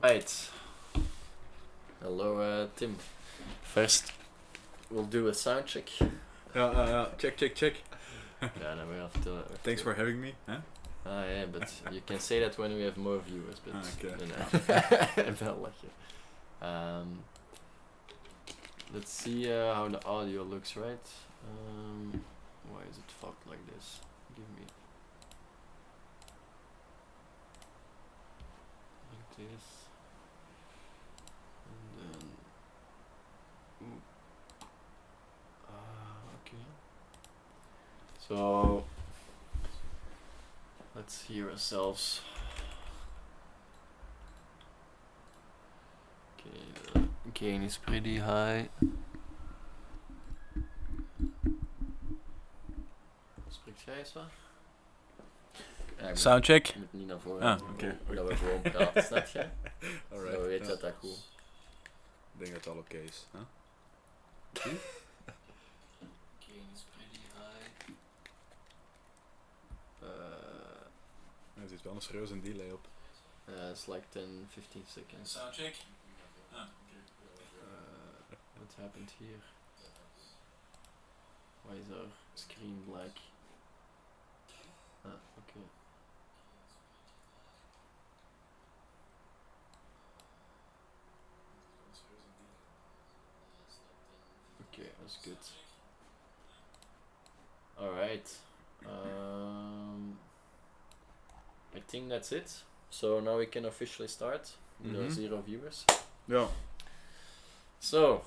Right. Hello, Tim. First, we'll do a sound check. Check. Yeah, then we have to. Thanks for having me. Huh? Ah, yeah, but you can say that when we have more viewers, but okay. Wel lachen. Let's see how the audio looks, right? Why is it fucked like this? Give me like this, and then okay. So let's hear ourselves. Okay, the gain is pretty high. Spreekt jij eens wat? Ja, Soundcheck. je moet niet naar voren. Oké. Dat we gewoon praten, snap je? Alright. Zo weet je dat goed. Ik denk dat het al oké is. Huh? Gain is pretty high. Er zit wel een serieuze delay op. It's like 10, 15 seconds. Soundcheck. What happened here? Why is our screen black? Okay. Okay, that's good. Alright. I think that's it. So now we can officially start. No 0 viewers. Yeah. So,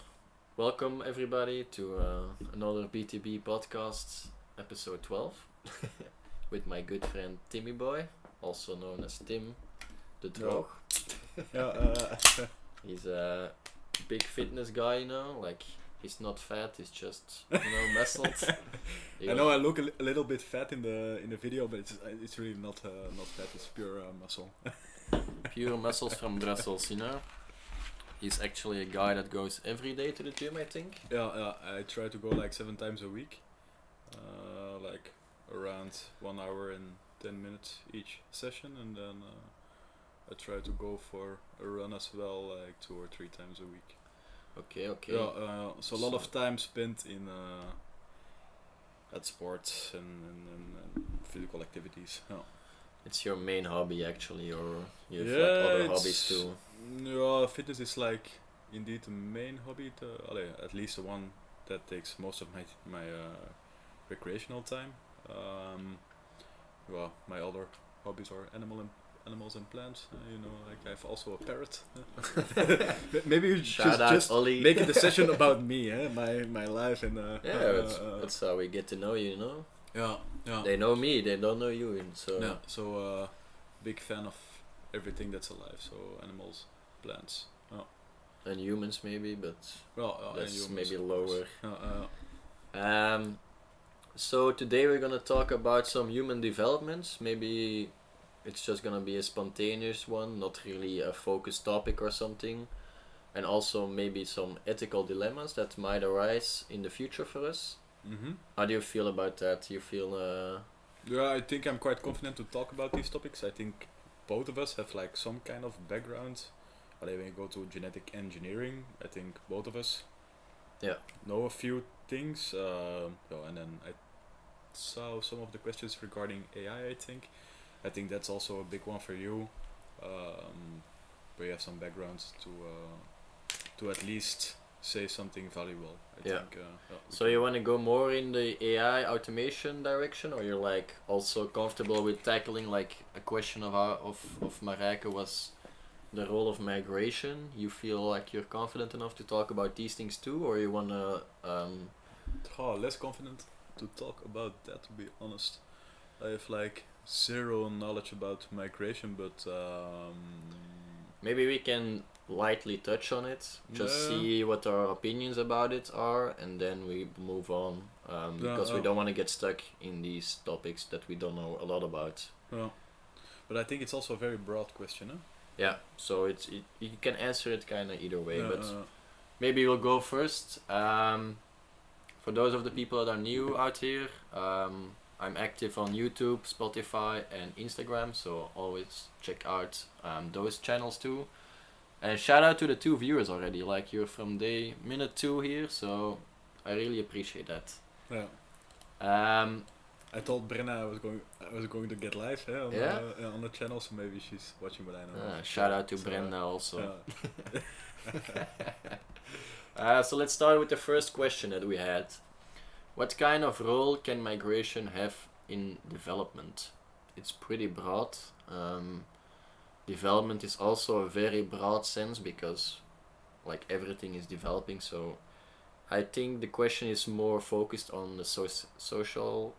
welcome everybody to another BTB podcast, episode 12, with my good friend Timmy Boy, also known as Tim the Droog. He's a big fitness guy, you know, like he's not fat, he's just, you know, muscled. I know I look a little bit fat in the video, but it's really not fat, it's pure muscle. Pure muscles from Brussels, you know. He's actually a guy that goes every day to the gym, I think. Yeah, I try to go like 7 times a week, like around 1 hour and 10 minutes each session, and then I try to go for a run as well, like 2 or 3 times a week. Okay. Yeah, so a lot of time spent in at sports and physical activities. Yeah. It's your main hobby actually, or you have like other hobbies too? Yeah, fitness is like indeed the main hobby, at least the one that takes most of my recreational time. Well, my other hobbies are animals and plants. You know, like I have also a parrot. Maybe you should just make it a session about me, my life and that's how we get to know you, you know. Yeah. They know me, they don't know you, and so. Yeah. So big fan of everything that's alive. So animals, plants. And humans maybe, but that's maybe lower. So today we're gonna talk about some human developments. Maybe it's just gonna be a spontaneous one, not really a focused topic or something. And also maybe some ethical dilemmas that might arise in the future for us. How do you feel about that? You feel Yeah, I think I'm quite confident to talk about these topics. I think both of us have like some kind of background. When you go to genetic engineering, I think both of us know a few things. And then I saw some of the questions regarding AI, I think that's also a big one for you. Where you have some backgrounds to at least say something valuable. I think. So you want to go more in the AI automation direction, or you're like also comfortable with tackling like a question of Marijke was the role of migration? You feel like you're confident enough to talk about these things too, or you wanna? Less confident to talk about that, to be honest. I have like zero knowledge about migration, but maybe we can lightly touch on it, just see what our opinions about it are, and then we move on, because we don't want to get stuck in these topics that we don't know a lot about. But I think it's also a very broad question, huh? Yeah, so you can answer it kind of either way, but maybe we'll go first. For those of the people that are new out here, I'm active on YouTube, Spotify and Instagram, so always check out those channels too. And shout out to the 2 viewers already. Like, you're from minute 2 here, so I really appreciate that. Yeah. I told Brenna I was going to get live on the channel, so maybe she's watching what I know. Shout out to Brenda also. So let's start with the first question that we had. What kind of role can migration have in development? It's pretty broad. Development is also a very broad sense because like everything is developing, so I think the question is more focused on the societal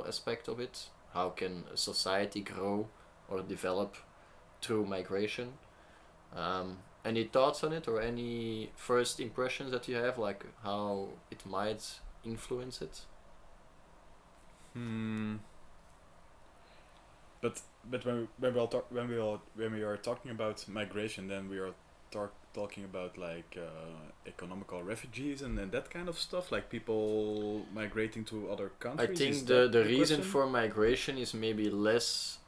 aspect of it. How can a society grow or develop through migration? Any thoughts on it or any first impressions that you have, like how it might influence it? But when we are talking about migration, then we are talking about like economical refugees and that kind of stuff, like people migrating to other countries. I think the reason for migration is maybe less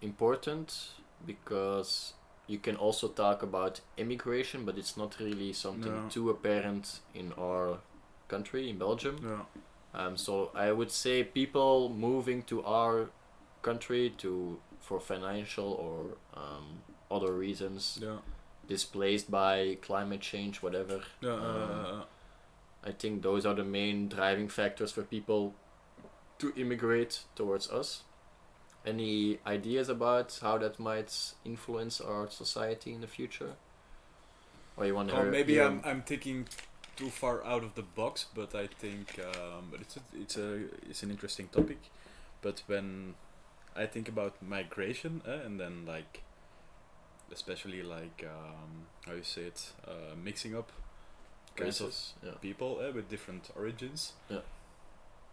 important, because you can also talk about immigration, but it's not really something too apparent in our country, in Belgium. So I would say people moving to our country for financial or other reasons, displaced by climate change, whatever. I think those are the main driving factors for people to immigrate towards us. Any ideas about how that might influence our society in the future? Or you want to? Maybe I'm thinking too far out of the box, but I think but it's an interesting topic. But when I think about migration, and then like especially like how you say it, mixing up kinds of people with different origins.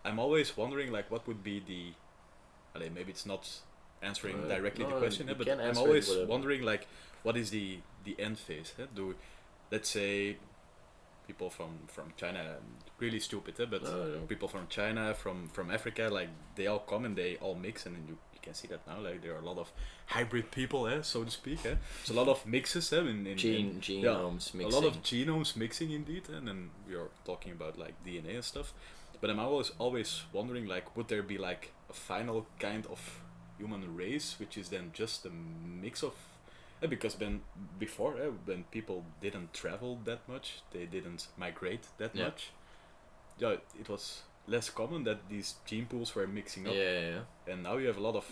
I'm always wondering like what would be the maybe it's not answering directly the question, but I'm always wondering like what is the end phase? Let's say people from China, really stupid, but people from China, from Africa, like they all come and they all mix, and then you can see that now, like there are a lot of hybrid people, so to speak. So a lot of mixes in genomes mixing. A lot of genomes mixing indeed, and then we are talking about like DNA and stuff. But I'm always wondering, like, would there be like a final kind of human race, which is then just a mix of, because before when people didn't travel that much, they didn't migrate that much. It was less common that these gene pools were mixing up. And now you have a lot of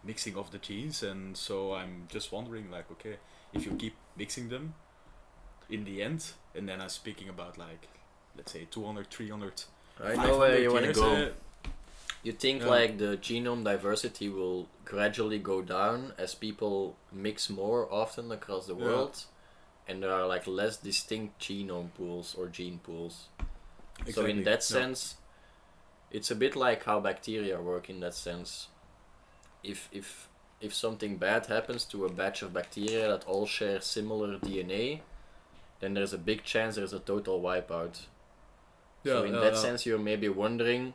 mixing of the genes, and so I'm just wondering, like, okay, if you keep mixing them, in the end, and then I'm speaking about like, let's say 200, 300. I know where you want to go. You think like the genome diversity will gradually go down as people mix more often across the world, and there are like less distinct genome pools or gene pools. Exactly. So in that sense, it's a bit like how bacteria work in that sense. If something bad happens to a batch of bacteria that all share similar DNA, then there's a big chance there's a total wipeout. So in that sense, you're maybe wondering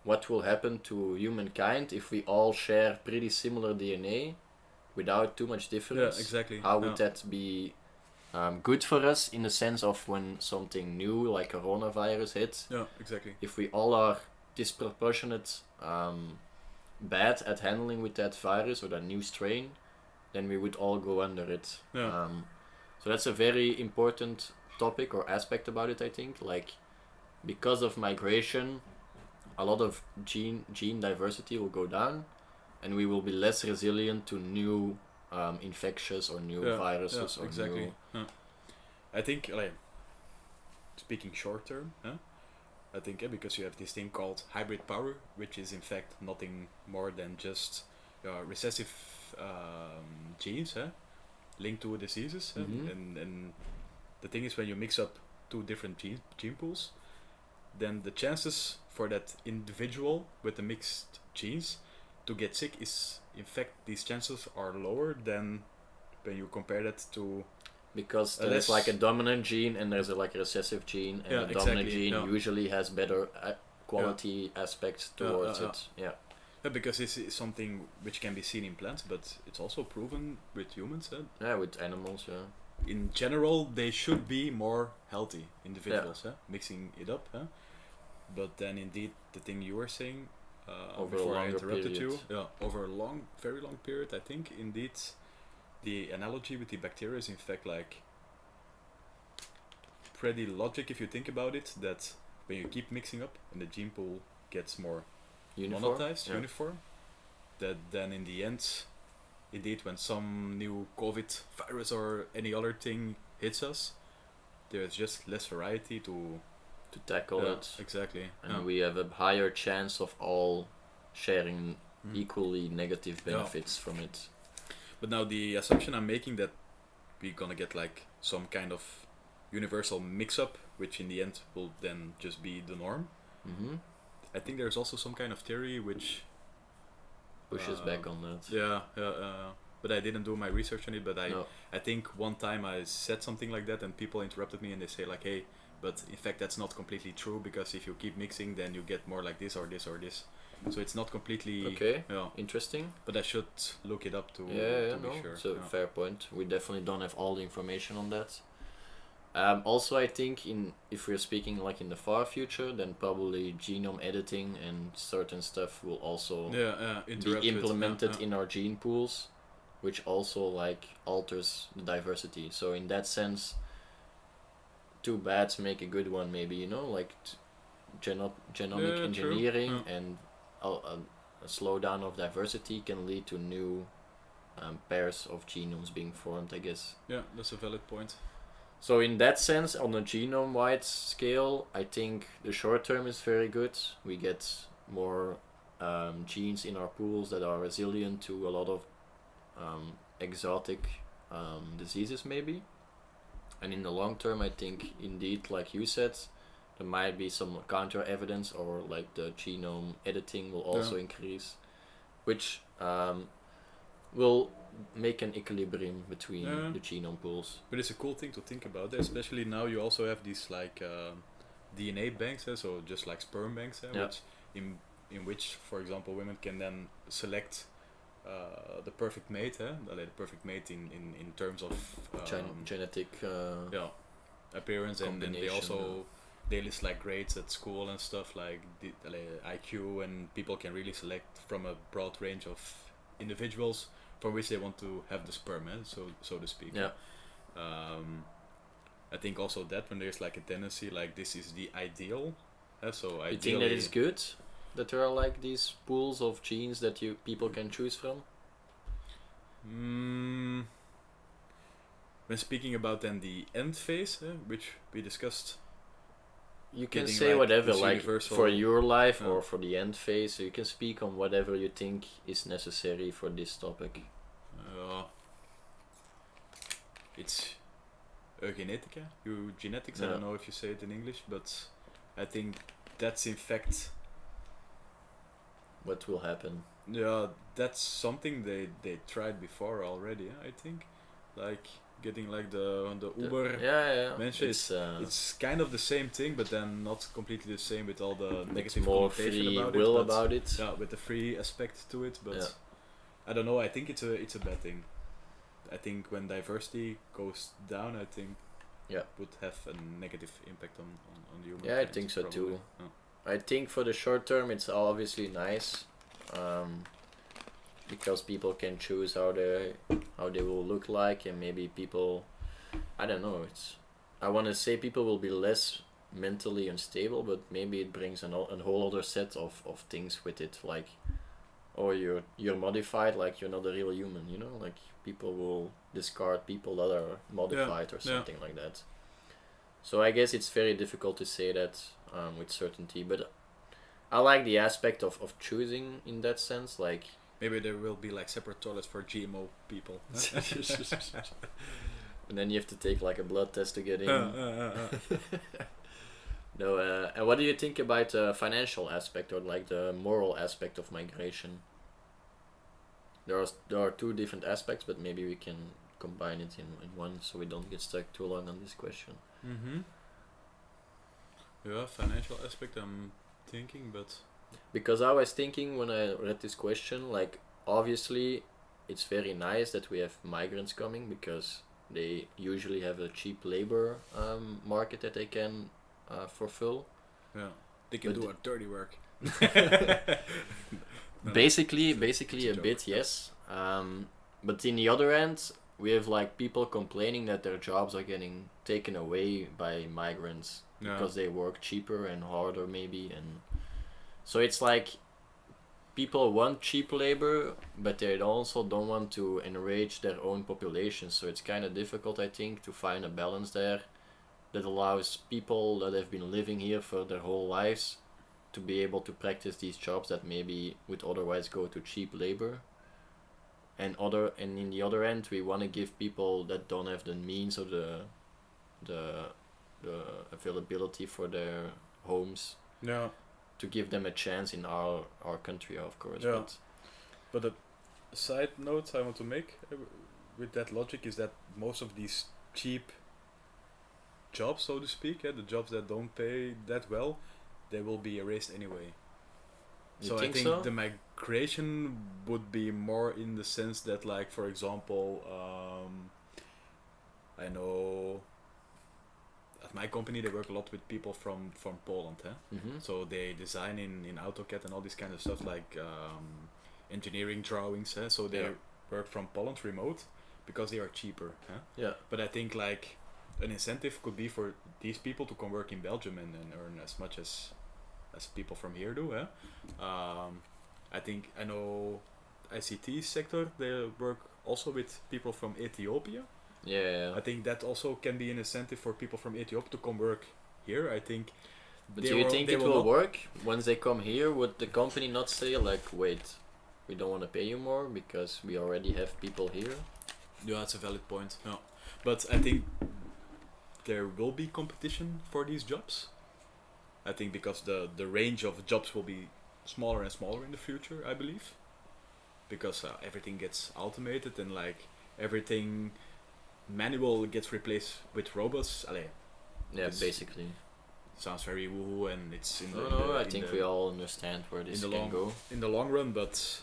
what will happen to humankind if we all share pretty similar DNA without too much difference. Exactly. How would that be good for us in the sense of when something new like coronavirus hits? Exactly. If we all are disproportionate bad at handling with that virus or that new strain, then we would all go under it. So that's a very important topic or aspect about it, I think. Like, because of migration, a lot of gene diversity will go down, and we will be less resilient to new infectious or new viruses. Exactly. I think, like, speaking short term, I think because you have this thing called hybrid power, which is in fact nothing more than just recessive genes linked to diseases. And the thing is, when you mix up two different gene pools, then the chances for that individual with the mixed genes to get sick is, in fact, these chances are lower than when you compare that to... Because there's like a dominant gene and there's a recessive gene, and the dominant gene usually has better quality aspects towards it. Because this is something which can be seen in plants, but it's also proven with humans. Yeah, with animals. Yeah. In general, they should be more healthy individuals. Mixing it up. But then, indeed, the thing you were saying before I interrupted you, over a very long period, I think indeed, the analogy with the bacteria is in fact like pretty logic if you think about it. That when you keep mixing up and the gene pool gets more monetized, uniform, that then in the end, indeed, when some new COVID virus or any other thing hits us, there's just less variety to tackle it. Exactly. And we have a higher chance of all sharing equally negative benefits from it. But now the assumption I'm making that we're gonna get like some kind of universal mix-up, which in the end will then just be the norm. I think there's also some kind of theory which pushes back on that. But I didn't do my research on it. But I think one time I said something like that, and people interrupted me and they say like, "Hey, but in fact that's not completely true, because if you keep mixing, then you get more like this or this or this." So it's not completely interesting. But I should look it up to be sure. It's a fair point. We definitely don't have all the information on that. Also, I think if we're speaking like in the far future, then probably genome editing and certain stuff will also be implemented in our gene pools, which also like alters the diversity. So in that sense, two bads make a good one, maybe, you know, like genomic engineering and a slowdown of diversity can lead to new pairs of genomes being formed, I guess. Yeah, that's a valid point. So in that sense, on a genome-wide scale, I think the short term is very good. We get more genes in our pools that are resilient to a lot of exotic diseases, maybe. And in the long term, I think indeed, like you said, there might be some counter evidence, or like the genome editing will also increase, which will make an equilibrium between the genome pools. But it's a cool thing to think about, especially now you also have these like DNA banks, so just like sperm banks, which in which, for example, women can then select the perfect mate, the perfect mate in terms of genetic appearance, and then they also they list like grades at school and stuff like the IQ, and people can really select from a broad range of individuals for which they want to have the sperm, so to speak. I think also that when there's like a tendency like this is the ideal, so you think that is good, that there are like these pools of genes that people can choose from? When speaking about then the end phase, which we discussed, you can say like whatever, like for your life or for the end phase, so you can speak on whatever you think is necessary for this topic. It's eugenetics, I don't know if you say it in English, but I think that's in fact what will happen. Yeah, that's something they tried before already, I think, like getting like the Uber mention. It's kind of the same thing, but then not completely the same with all the negative connotation about it. Yeah, with the free aspect to it, but I don't know. I think it's a bad thing. I think when diversity goes down, I think would have a negative impact on the human. Yeah, I think so too. I think for the short term, it's obviously nice. Because people can choose how they will look like, and maybe people, I don't know, I want to say people will be less mentally unstable, but maybe it brings a whole other set of things with it, like, oh, you're modified, like you're not a real human, you know, like people will discard people that are modified or something like that. So I guess it's very difficult to say that with certainty, but I like the aspect of choosing in that sense, like maybe there will be like separate toilets for GMO people. And then you have to take like a blood test to get in. No, and what do you think about the financial aspect or like the moral aspect of migration? There are two different aspects, but maybe we can combine it in one so we don't get stuck too long on this question. Yeah, financial aspect I'm thinking, but Because I was thinking when I read this question, like, obviously it's very nice that we have migrants coming because they usually have a cheap labor market that they can fulfill. Yeah, they can do a dirty work. Basically a bit, yes. But in the other end, we have like people complaining that their jobs are getting taken away by migrants because they work cheaper and harder maybe, and so it's like people want cheap labor, but they also don't want to enrage their own population. So it's kind of difficult, I think, to find a balance there that allows people that have been living here for their whole lives to be able to practice these jobs that maybe would otherwise go to cheap labor. And in the other end, we want to give people that don't have the means or the availability for their homes. Yeah. To give them a chance in our country, of course. Yeah. But a side note I want to make with that logic is that most of these cheap jobs, so to speak, the jobs that don't pay that well, they will be erased anyway. So I think the migration would be more in the sense that, like, for example, I know at my company they work a lot with people from Poland, so they design in AutoCAD and all this kind of stuff, like engineering drawings, so they work from Poland remote because they are cheaper. But I think like an incentive could be for these people to come work in Belgium and earn as much as people from here do. I think I know ICT sector, they work also with people from Ethiopia. Yeah. I think that also can be an incentive for people from Ethiopia to come work here. I think. But do you think it will work once they come here? Would the company not say like, wait, we don't want to pay you more because we already have people here? Yeah, that's a valid point. No, but I think there will be competition for these jobs. I think because the range of jobs will be smaller and smaller in the future, I believe, because everything gets automated and like everything manual gets replaced with robots. Yeah, basically. Sounds very woo and it's in I think we all understand where this can go in the long run, but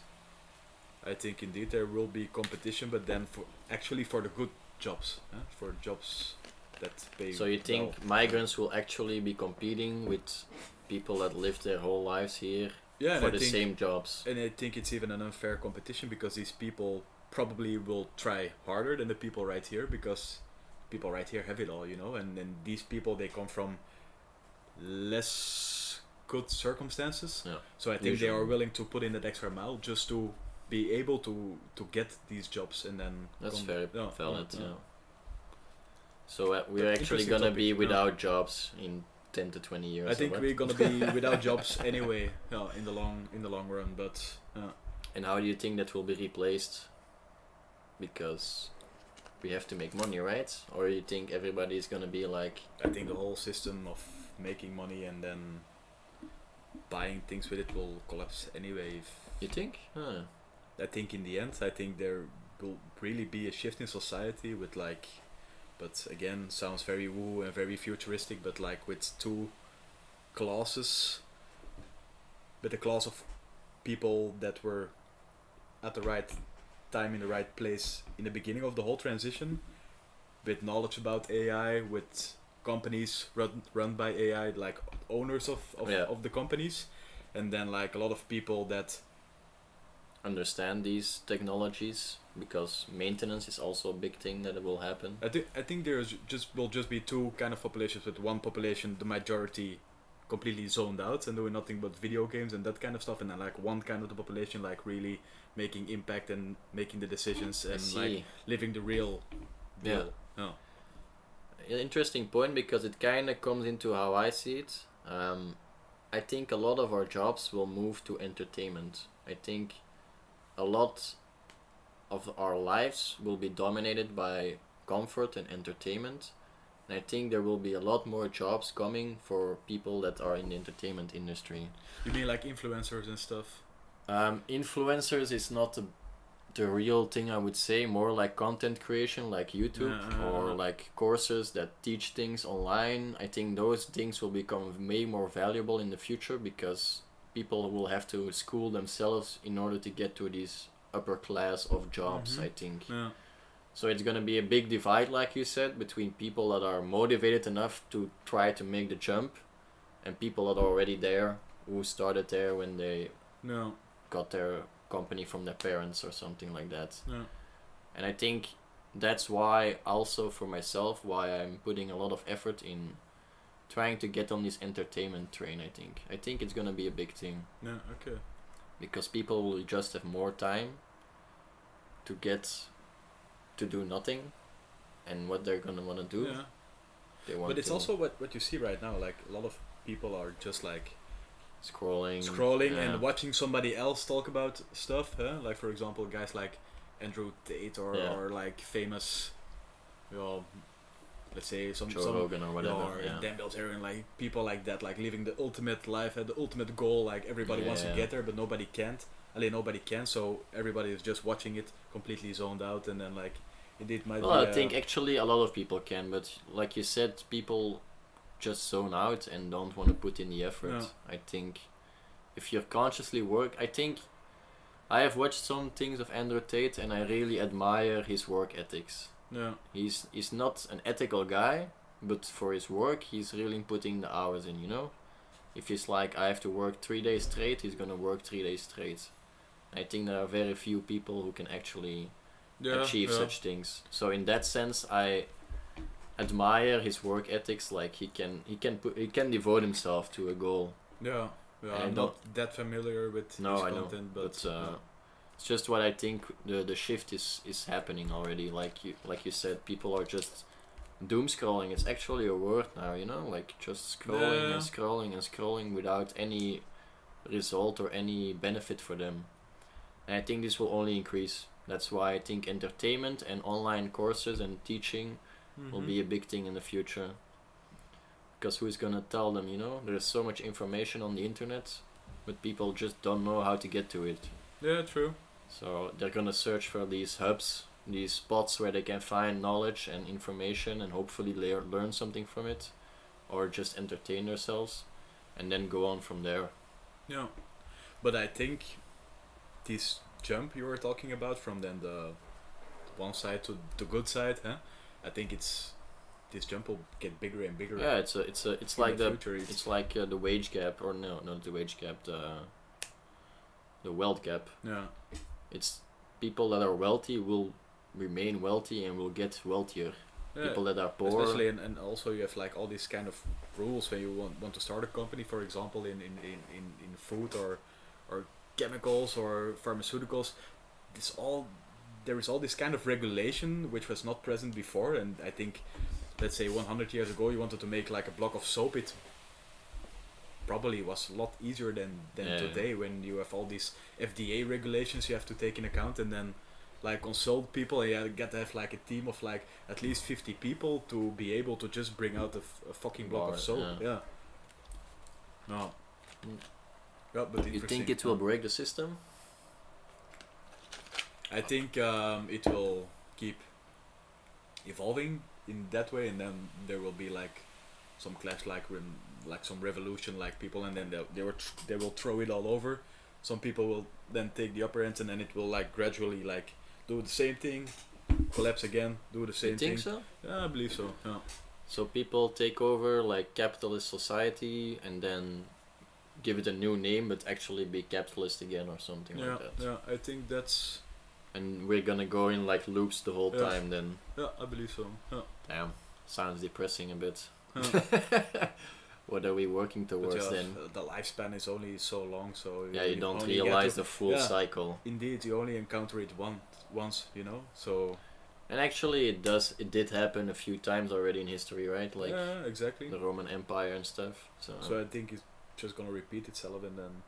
I think indeed there will be competition, but then for the good jobs, for jobs that pay. So you think migrants will actually be competing with people that lived their whole lives here for the same jobs? And I think it's even an unfair competition because these people probably will try harder than the people right here because people right here have it all, and then these people, they come from less good circumstances. So I think they are willing to put in that extra mile just to be able to get these jobs, and then that's very valid. So we're actually gonna be without jobs in 10 to 20 years. I think we're gonna be without jobs anyway, in the long run. But and how do you think that will be replaced? Because we have to make money, right? Or you think everybody is gonna be like? I think the whole system of making money and then buying things with it will collapse anyway. You think? I think in the end, I think there will really be a shift in society with like, but again, sounds very woo and very futuristic, but like with two classes, with a class of people that were at the right time in the right place in the beginning of the whole transition, with knowledge about AI, with companies run by AI, like owners of the companies, and then like a lot of people that understand these technologies, because maintenance is also a big thing that will happen. I think there's will just be two kind of populations, with one population, the majority completely zoned out and doing nothing but video games and that kind of stuff, and then like one kind of the population like really making impact and making the decisions and like living the real deal. Interesting point, because it kind of comes into how I see it. I think a lot of our jobs will move to entertainment. I think a lot of our lives will be dominated by comfort and entertainment. And I think there will be a lot more jobs coming for people that are in the entertainment industry. You mean like influencers and stuff? Influencers is not the real thing, I would say. More like content creation, like YouTube, or like courses that teach things online. I think those things will become way more valuable in the future, because people will have to school themselves in order to get to these upper class of jobs, I think. Yeah. So it's gonna be a big divide, like you said, between people that are motivated enough to try to make the jump and people that are already there, who started there when they got their company from their parents or something like that. Yeah. And I think that's why also for myself, why I'm putting a lot of effort in trying to get on this entertainment train. I think it's gonna be a big thing. Yeah, okay. Because people will just have more time to get to do nothing, and what they're gonna wanna do. Yeah. They want. But it's also what you see right now. Like a lot of people are just like scrolling and watching somebody else talk about stuff. Huh? Like for example, guys like Andrew Tate or like famous, let's say some Rogan or whatever, Dan Bilzerian, like people like that, like living the ultimate life, the ultimate goal. Like everybody wants to get there, but nobody can't. Nobody can. So everybody is just watching it, completely zoned out, and then like indeed might. Well, I think actually a lot of people can, but like you said, people just zone out and don't want to put in the effort. Yeah. I think if you consciously work, I think I have watched some things of Andrew Tate and I really admire his work ethics. Yeah. He's not an ethical guy, but for his work he's really putting the hours in, you know? If he's like, I have to work 3 days straight, he's gonna work 3 days straight. I think there are very few people who can actually achieve such things. So in that sense I admire his work ethics, like he can devote himself to a goal. Yeah. Yeah, I'm not that familiar with his content, but it's just what I think the shift is happening already. Like you said, people are just doom scrolling. It's actually a word now, you know, like just scrolling and scrolling and scrolling without any result or any benefit for them. And I think this will only increase. That's why I think entertainment and online courses and teaching will be a big thing in the future. Because who's gonna tell them, you know? There's so much information on the internet, but people just don't know how to get to it. Yeah, true. So they're gonna search for these hubs, these spots where they can find knowledge and information and hopefully learn something from it, or just entertain themselves, and then go on from there. Yeah, but I think this jump you were talking about from then the one side to the good side, I think this jump will get bigger and bigger. Yeah, it's like the wage gap, or no, not the wage gap, the wealth gap. Yeah. It's people that are wealthy will remain wealthy and will get wealthier. Yeah, people that are poor. Especially and also you have like all these kind of rules when you want to start a company, for example, in food or chemicals or pharmaceuticals. There is all this kind of regulation which was not present before, and I think, let's say 100 years ago you wanted to make like a block of soap, it probably was a lot easier than today, when you have all these FDA regulations you have to take in account, and then like consult people, and you get to have like a team of like at least 50 people to be able to just bring out a fucking block of soap. Yeah. No. Yeah, but you think it will break the system? I think it will keep evolving in that way, and then there will be like some clash, like some revolution, like people, and then they will throw it all over. Some people will then take the upper end, and then it will like gradually like do the same thing, collapse again, do the same thing. You think so? Yeah, I believe so. Yeah. So people take over like capitalist society and then give it a new name, but actually be capitalist again or something like that. Yeah, I think that's. And we're gonna go in like loops the whole time then. Yeah, I believe so. Yeah. Damn, sounds depressing a bit. What are we working towards then? The lifespan is only so long, so you don't realize the full cycle. Indeed, you only encounter it once, you know. So. And actually, it did happen a few times already in history, right? Like exactly. The Roman Empire and stuff. So I think it's just gonna repeat itself, and then.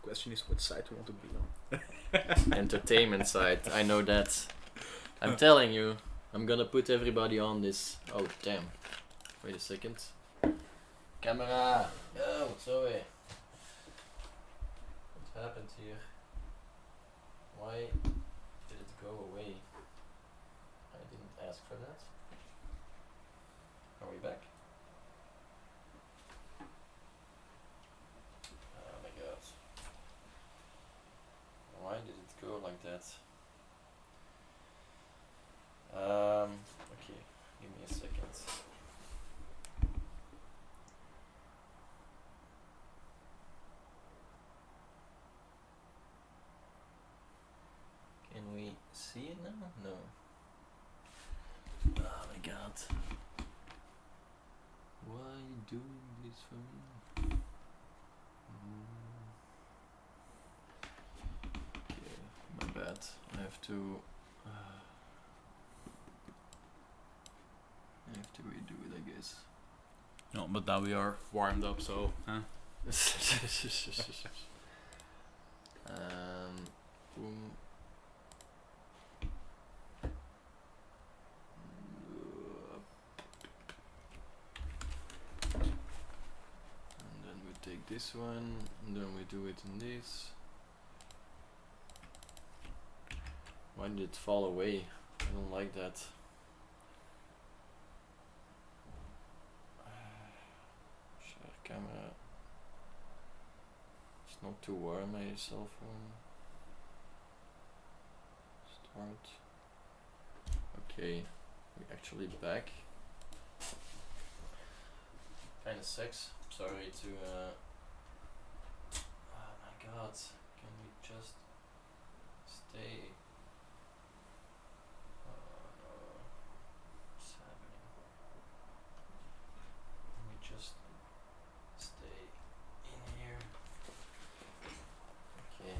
Question is what side you want to be on. Entertainment side, I know that. I'm telling you, I'm gonna put everybody on this. Oh damn, wait a second. Camera! Oh, sorry. What happened here? Why did it go away? I didn't ask for that. Are we back? Oh my god. see it now? No. Oh my god. Why are you doing this for me? Okay, my bad. I have to redo it, I guess. No, but now we are warmed up, so huh? Boom. And then we take this one, and then we do it in this. Why did it fall away? I don't like that. Share camera. It's not too warm, my cell phone. Start. Okay, we're actually back. Kinda sucks. Sorry to oh my god, can we just stay? Oh no. What's happening? Can we just stay in here? Okay.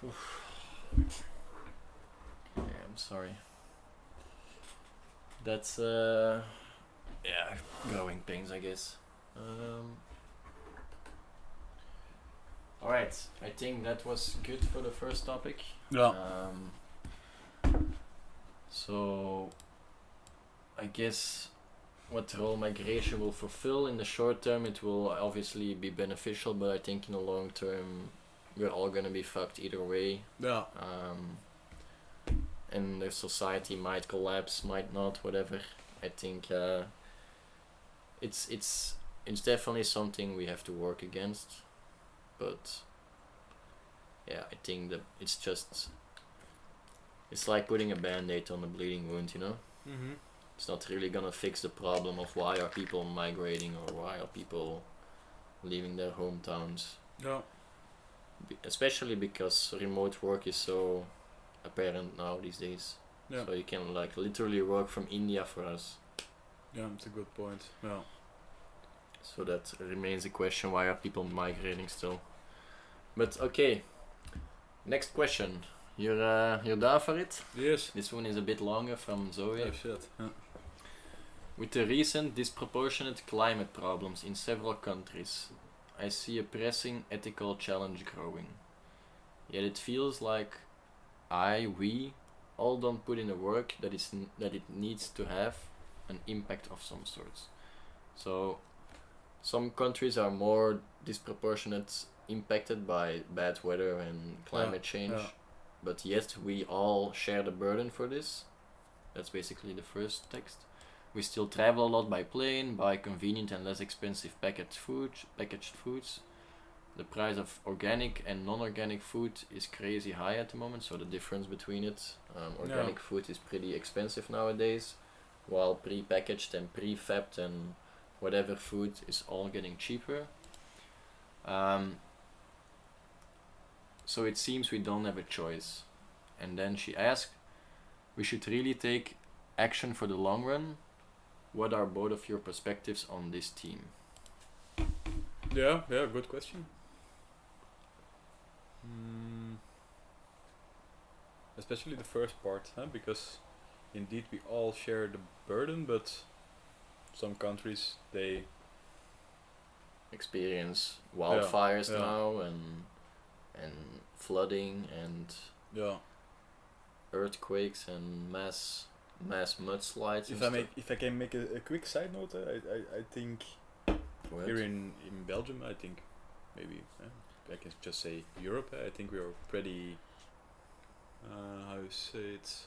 Oof. Okay, I'm sorry. That's yeah, growing pains, I guess. Alright, I think that was good for the first topic. Yeah. So I guess what role migration will fulfill in the short term, it will obviously be beneficial, but I think in the long term we're all gonna be fucked either way. Yeah. And the society might collapse, might not, whatever. I think it's definitely something we have to work against, but yeah, I think that it's like putting a band-aid on a bleeding wound, you know. Mm-hmm. It's not really gonna fix the problem of why are people migrating or why are people leaving their hometowns. Yeah. Especially because remote work is so apparent now these days. Yeah. So you can like literally work from India for us. Yeah, it's a good point. Yeah. So that remains a question, why are people migrating still? But okay, next question. You're down for it? Yes. This one is a bit longer from Zoe. Oh shit. Yeah. With the recent disproportionate climate problems in several countries, I see a pressing ethical challenge growing. Yet it feels like we all don't put in the work that it needs to have an impact of some sorts. So some countries are more disproportionate impacted by bad weather and climate change, but yet we all share the burden for this. That's basically the first text. We still travel a lot by plane, buy convenient and less expensive packaged foods. The price of organic and non-organic food is crazy high at the moment, so the difference between it, organic food is pretty expensive nowadays, while pre-packaged and pre-fabbed and whatever food is all getting cheaper. So it seems we don't have a choice. And then she asked, we should really take action for the long run. What are both of your perspectives on this theme? Yeah, good question. Especially the first part, huh? Because indeed we all share the burden, but some countries they experience wildfires now and flooding and earthquakes and mass mudslides. If I can make a quick side note, I think here in Belgium, I think maybe I can just say Europe. I think we are pretty how you say it.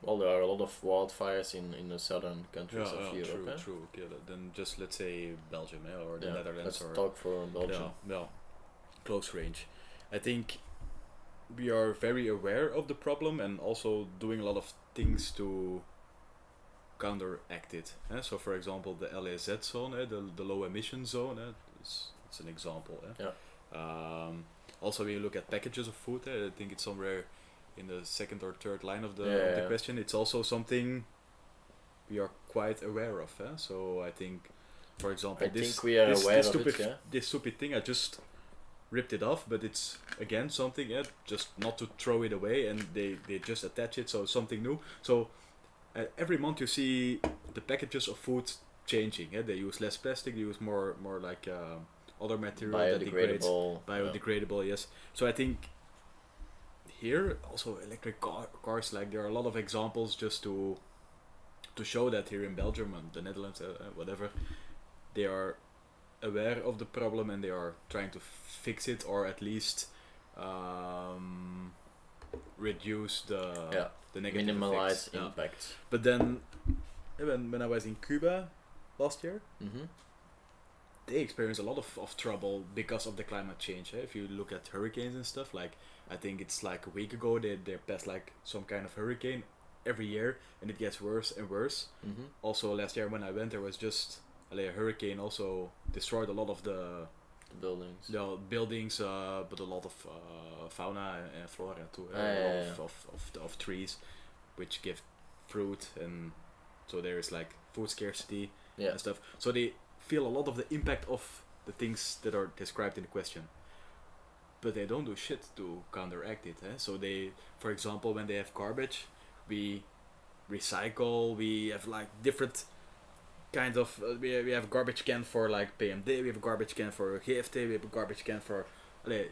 Well, there are a lot of wildfires in the southern countries of Europe. True. Okay, then just let's say Belgium or the Netherlands. Let's talk for Belgium. Close range. I think we are very aware of the problem and also doing a lot of things to counteract it. So, for example, the LAZ zone, the low emission zone, it's an example. Also, when you look at packages of food, I think it's somewhere in the second or third line of the question. It's also something we are quite aware of. So I think, for example, this stupid thing, I just ripped it off, but it's again something, just not to throw it away, and they just attach it, so something new. So every month you see the packages of food changing. They use less plastic, they use more like other material that degrades, biodegradable. Yes. So I think here also electric cars, like there are a lot of examples just to show that here in Belgium and the Netherlands, whatever, they are aware of the problem and they are trying to fix it, or at least reduce the negative minimize effects. impact. But then when I was in Cuba last year, they experienced a lot of trouble because of the climate change. If you look at hurricanes and stuff, like I think it's like a week ago they passed like some kind of hurricane every year, and it gets worse and worse. Also last year when I went, there was just a hurricane also destroyed a lot of the buildings, but a lot of fauna and flora too. A lot of trees, which give fruit, and so there is like food scarcity and stuff. So they feel a lot of the impact of the things that are described in the question, but they don't do shit to counteract it. So they, for example, when they have garbage, we recycle. We have like different kind of we have a garbage can for like PMD, we have a garbage can for GFT, we have a garbage can for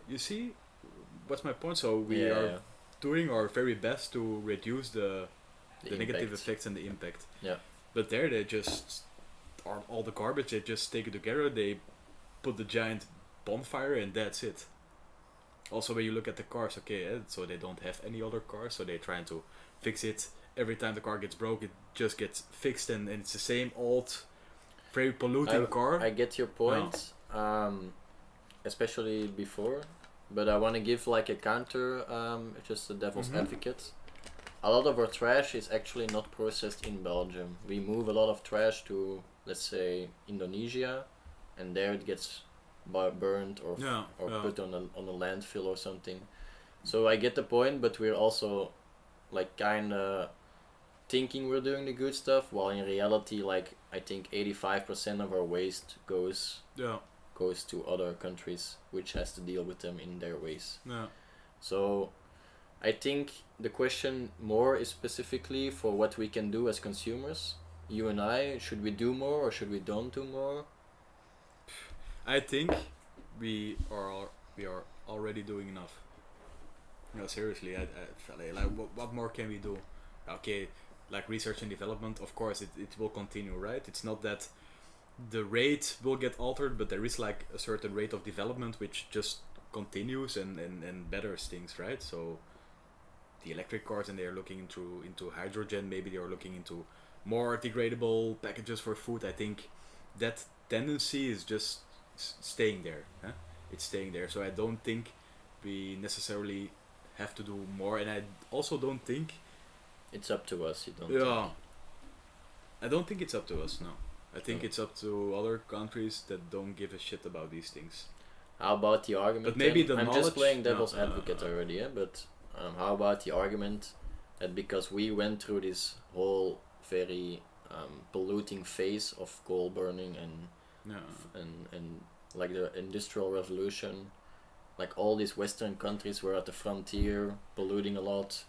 you see what's my point? So we are doing our very best to reduce the negative effects and the impact. But there they just are all the garbage, they just take it together, they put the giant bonfire, and that's it. Also when you look at the cars, so they don't have any other cars, so they're trying to fix it. Every time the car gets broke, it just gets fixed, and it's the same old, very polluting car. I get your point, especially before, but I want to give like a counter, just a devil's advocate. A lot of our trash is actually not processed in Belgium. We move a lot of trash to, let's say, Indonesia, and there it gets burned or put on a landfill or something. So I get the point, but we're also like kind of thinking we're doing the good stuff, while in reality, like I think 85% of our waste goes to other countries, which has to deal with them in their ways. So I think the question more is specifically for what we can do as consumers. You and I, should we do more or should we don't do more? I think we are already doing enough. No, seriously, I like what more can we do? Okay, like research and development, of course it will continue, right? It's not that the rate will get altered, but there is like a certain rate of development which just continues and betters things, right? So the electric cars, and they are looking into hydrogen, maybe they are looking into more degradable packages for food. I think that tendency is just staying there. It's staying there, so I don't think we necessarily have to do more, and I also don't think it's up to us. You don't think? I don't think it's up to us. No, I think it's up to other countries that don't give a shit about these things. How about the argument? But maybe the I'm knowledge, just playing devil's advocate already, but how about the argument that because we went through this whole very polluting phase of coal burning and like the industrial revolution, like all these Western countries were at the frontier polluting a lot,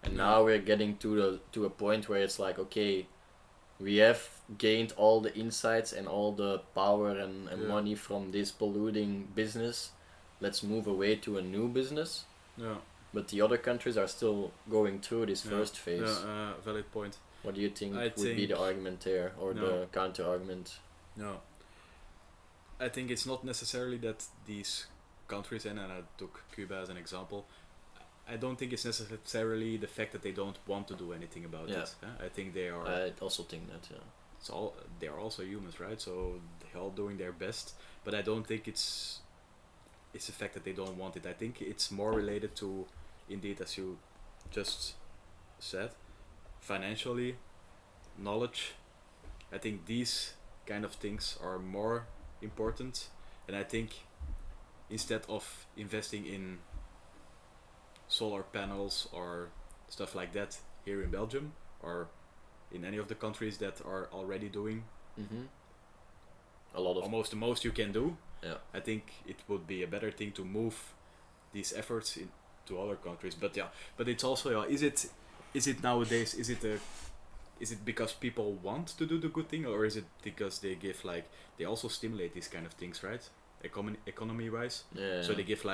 and now we're getting to a point where it's like, okay, we have gained all the insights and all the power and money from this polluting business. Let's move away to a new business. But the other countries are still going through this first phase. Valid point. What do you think would be the argument there, or the counter argument? No. I think it's not necessarily that these countries, and I took Cuba as an example, I don't think it's necessarily the fact that they don't want to do anything about it. I think they are... I also think that, they are also humans, right? So they're all doing their best, but I don't think it's the fact that they don't want it. I think it's more related to, indeed, as you just said, financially, knowledge. I think these kind of things are more important, and I think instead of investing in solar panels or stuff like that here in Belgium or in any of the countries that are already doing a lot of almost the most you can do. Yeah. I think it would be a better thing to move these efforts into other countries. But yeah, but it's also is it nowadays is it because people want to do the good thing, or is it because they give they also stimulate these kind of things, right? Economy wise. Yeah. So they give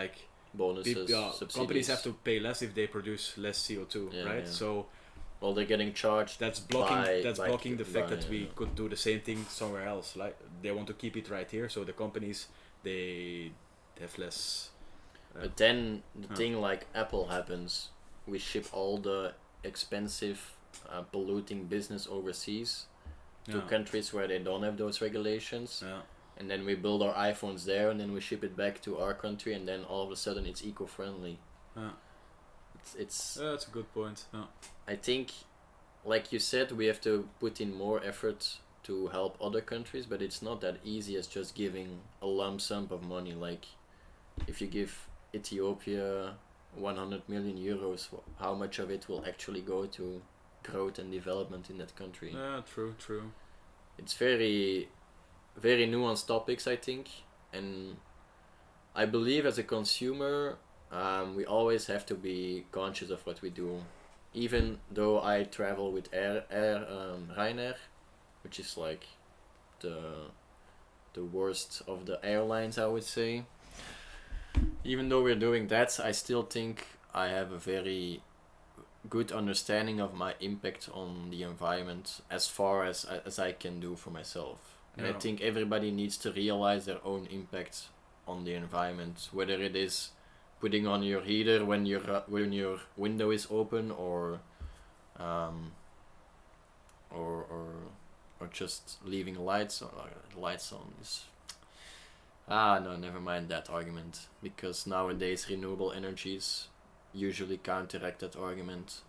bonuses, subsidies. Companies have to pay less if they produce less CO2, right? Yeah. So well, they're getting charged. That's blocking the fact that we could do the same thing somewhere else. Like they want to keep it right here, so the companies they have less. But then the thing like Apple happens, we ship all the expensive, polluting business overseas to countries where they don't have those regulations. Yeah. And then we build our iPhones there, and then we ship it back to our country, and then all of a sudden it's eco-friendly. Yeah. It's that's a good point. Yeah. I think, like you said, we have to put in more effort to help other countries, but it's not that easy as just giving a lump sum of money. Like, if you give Ethiopia 100 million euros, how much of it will actually go to growth and development in that country? Yeah, true. It's very, very nuanced topics, I think, and I believe as a consumer, we always have to be conscious of what we do. Even though I travel with Ryanair, which is like the worst of the airlines, I would say. Even though we're doing that, I still think I have a very good understanding of my impact on the environment as far as I can do for myself. And I think everybody needs to realize their own impact on the environment, whether it is putting on your heater when your window is open, or just leaving lights on. No, never mind that argument, because nowadays renewable energies usually counteract that argument.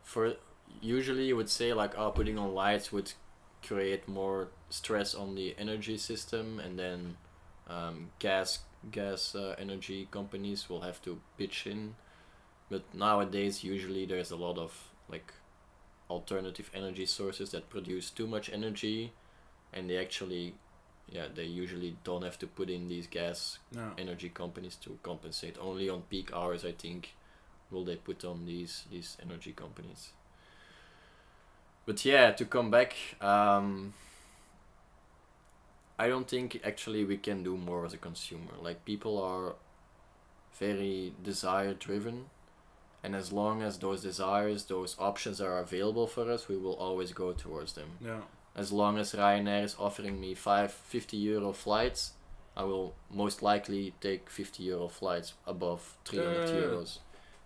For usually you would say putting on lights would create more stress on the energy system, and then gas energy companies will have to pitch in. But nowadays usually there's a lot of alternative energy sources that produce too much energy, and they usually don't have to put in these gas energy companies to compensate. Only on peak hours, I think, will they put on these energy companies. But yeah, to come back, I don't think actually we can do more as a consumer. People are very desire driven, and as long as those desires, those options are available for us, we will always go towards them. Yeah. As long as Ryanair is offering me 50 euro flights, I will most likely take 50 euro flights above 300 euros.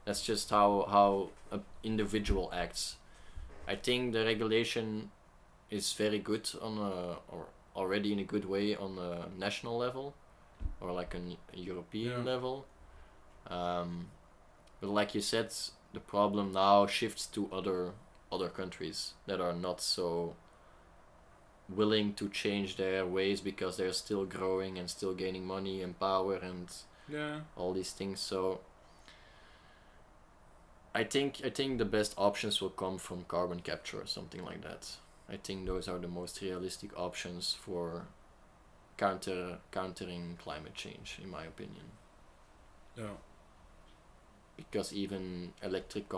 That's just how an individual acts. I think the regulation is very good or already in a good way on a national level, or a European level. But like you said, the problem now shifts to other countries that are not so willing to change their ways, because they're still growing and still gaining money and power and all these things. So I think the best options will come from carbon capture or something like that. I think those are the most realistic options for countering climate change, in my opinion. Yeah. Because even electric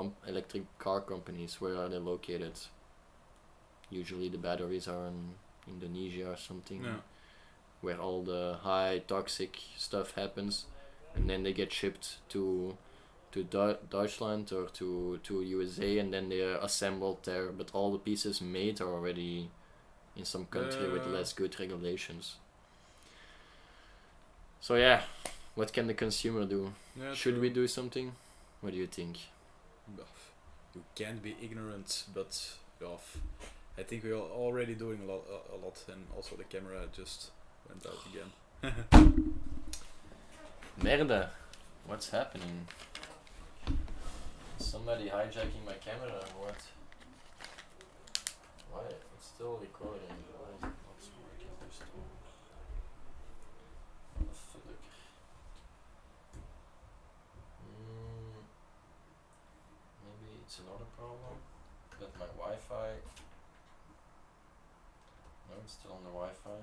car companies, where are they located? Usually the batteries are in Indonesia or something, where all the high toxic stuff happens, and then they get shipped to Deutschland or to USA, and then they are assembled there, but all the pieces made are already in some country with less good regulations. So yeah, what can the consumer do? Should we do something? What do you think? You can't be ignorant, but I think we are already doing a lot, and also the camera just went out again. Merde, what's happening? Is somebody hijacking my camera or what? Why? It's still recording. Why is it not working? What the fuck it's another problem. That my Wi-Fi. No, it's still on the Wi-Fi.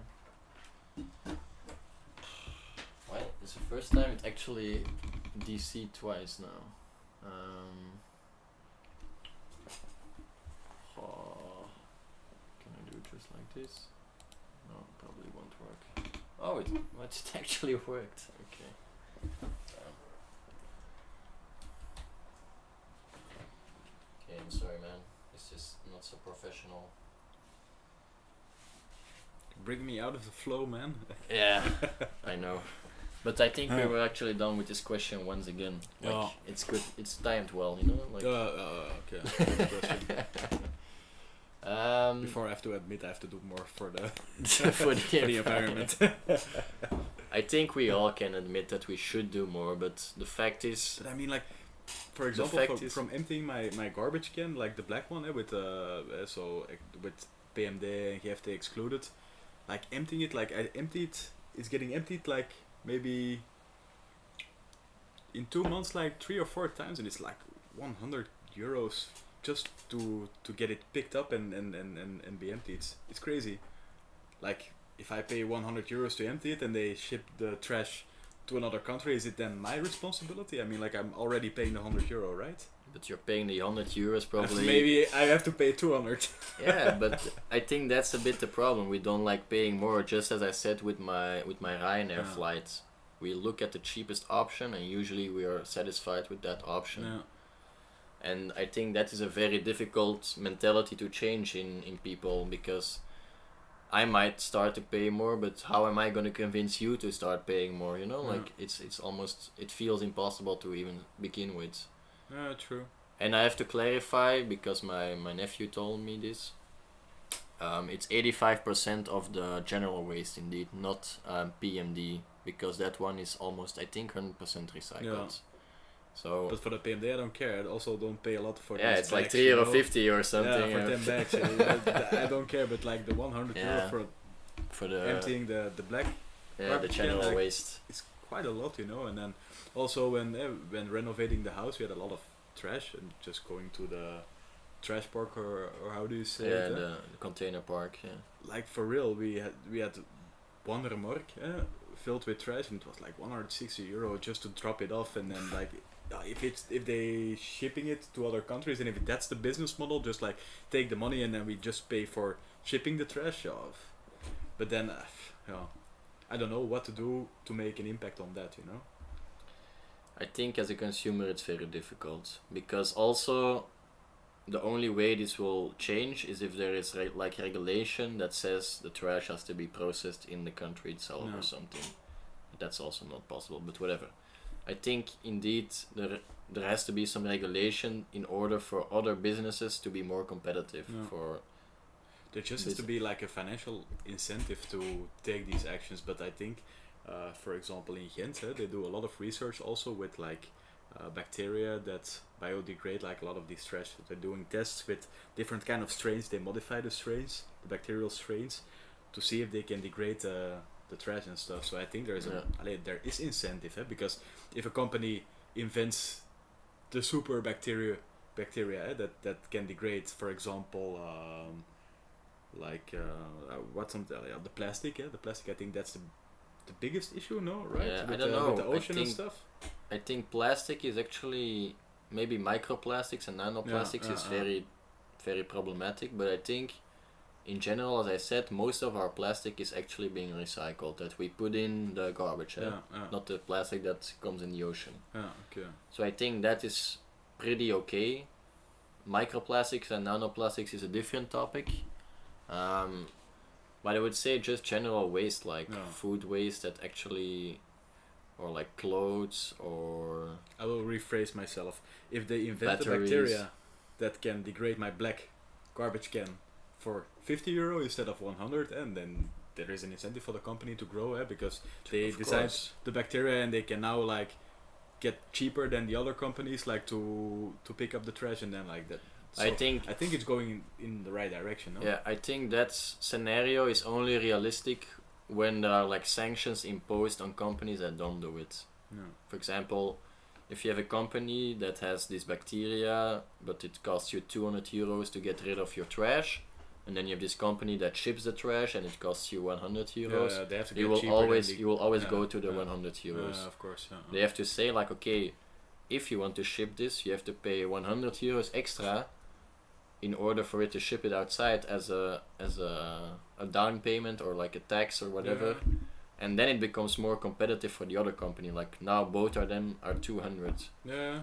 Why? It's the first time it actually DC twice now. Can I do it just like this? No, probably won't work. Oh, it actually worked. Okay. Okay, I'm sorry, man. It's just not so professional. Bring me out of the flow, man. Yeah, I know. But I think we were actually done with this question once again. Like, it's good. It's timed well, you know. Like. Okay. Before I have to admit, I have to do more for the for the environment. I think we all can admit that we should do more, but the fact is. But I mean, like, for example, from emptying my garbage can, like the black one, with with PMD and GFT excluded, like emptying it, like I emptied, it's getting emptied like maybe in 2 months, like 3 or 4 times, and it's like €100 just to get it picked up and be emptied. It's crazy. Like, if I pay €100 to empty it and they ship the trash to another country, is it then my responsibility? I mean, like, I'm already paying the €100, right? But you're paying the €100 probably. Maybe I have to pay 200. Yeah, but I think that's a bit the problem. We don't like paying more. Just as I said with my Ryanair flights, we look at the cheapest option, and usually we are satisfied with that option. Yeah. And I think that is a very difficult mentality to change in people, because I might start to pay more, but how am I going to convince you to start paying more? You know, like it's almost, it feels impossible to even begin with. Yeah, true. And I have to clarify, because my nephew told me this. It's 85% of the general waste indeed, not PMD, because that one is almost, I think, 100% recycled. Yeah. So, but for the PMD, I don't care. I also don't pay a lot for. Yeah, it's like €3.50 or something. Yeah, for 10 bags. I don't care, but like the €100 for the emptying the black. Yeah, the general waste. It's quite a lot, you know. And then also when renovating the house, we had a lot of trash, and just going to the trash park, or how do you say it? Yeah, the container park. Yeah. Like, for real, we had one remorque filled with trash, and it was like €160 just to drop it off, and then like. If they shipping it to other countries, and if that's the business model, just like take the money and then we just pay for shipping the trash off. But then, I don't know what to do to make an impact on that, you know. I think as a consumer it's very difficult, because also the only way this will change is if there is like regulation that says the trash has to be processed in the country itself or something. But that's also not possible, but whatever. I think indeed there has to be some regulation in order for other businesses to be more competitive. There just has to be like a financial incentive to take these actions. But I think, for example, in Ghent, they do a lot of research also with like bacteria that biodegrade like a lot of these trash. They're doing tests with different kind of strains. They modify the strains, the bacterial strains, to see if they can degrade the trash and stuff. So I think there is incentive, because if a company invents the super bacteria that can degrade, for example, the plastic. The plastic, I think that's the biggest issue, no? Right? Yeah, with I don't know. With the ocean and stuff. I think plastic is actually, maybe microplastics and nanoplastics is very, very problematic. But I think, in general, as I said, most of our plastic is actually being recycled, that we put in the garbage, not the plastic that comes in the ocean. So I think that is pretty okay. Microplastics and nanoplastics is a different topic. But I would say just general waste, like food waste that actually, or like clothes, or... I will rephrase myself. If they invent a bacteria that can degrade my black garbage can for €50 instead of 100, and then there is an incentive for the company to grow, because they design the bacteria and they can now like get cheaper than the other companies, like to pick up the trash, and then like that. So I think it's going in the right direction. No? Yeah, I think that scenario is only realistic when there are like sanctions imposed on companies that don't do it. For example, if you have a company that has this bacteria, but it costs you 200 euros to get rid of your trash, and then you have this company that ships the trash and it costs you 100 euros. Yeah, they have to get you will cheaper always than you will always go to the 100 euros. Yeah, of course. Yeah. They have to say like, okay, if you want to ship this, you have to pay 100 euros extra in order for it to ship it outside as a down payment or like a tax or whatever. Yeah. And then it becomes more competitive for the other company. Like now both of them are 200. Yeah.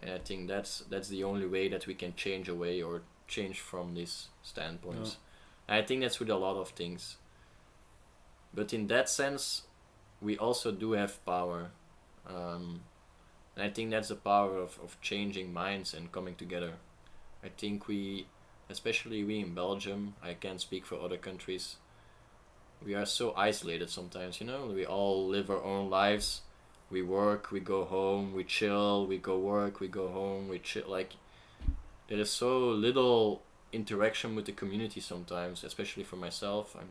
And I think that's the only way that we can change away or change from these standpoints. Yeah. I think that's with a lot of things. But in that sense, we also do have power. And I think that's the power of changing minds and coming together. I think especially we in Belgium, I can't speak for other countries, we are so isolated sometimes, you know? We all live our own lives. We work, we go home, we chill, we go work, we go home, we chill. Like, there is so little interaction with the community sometimes, especially for myself. I'm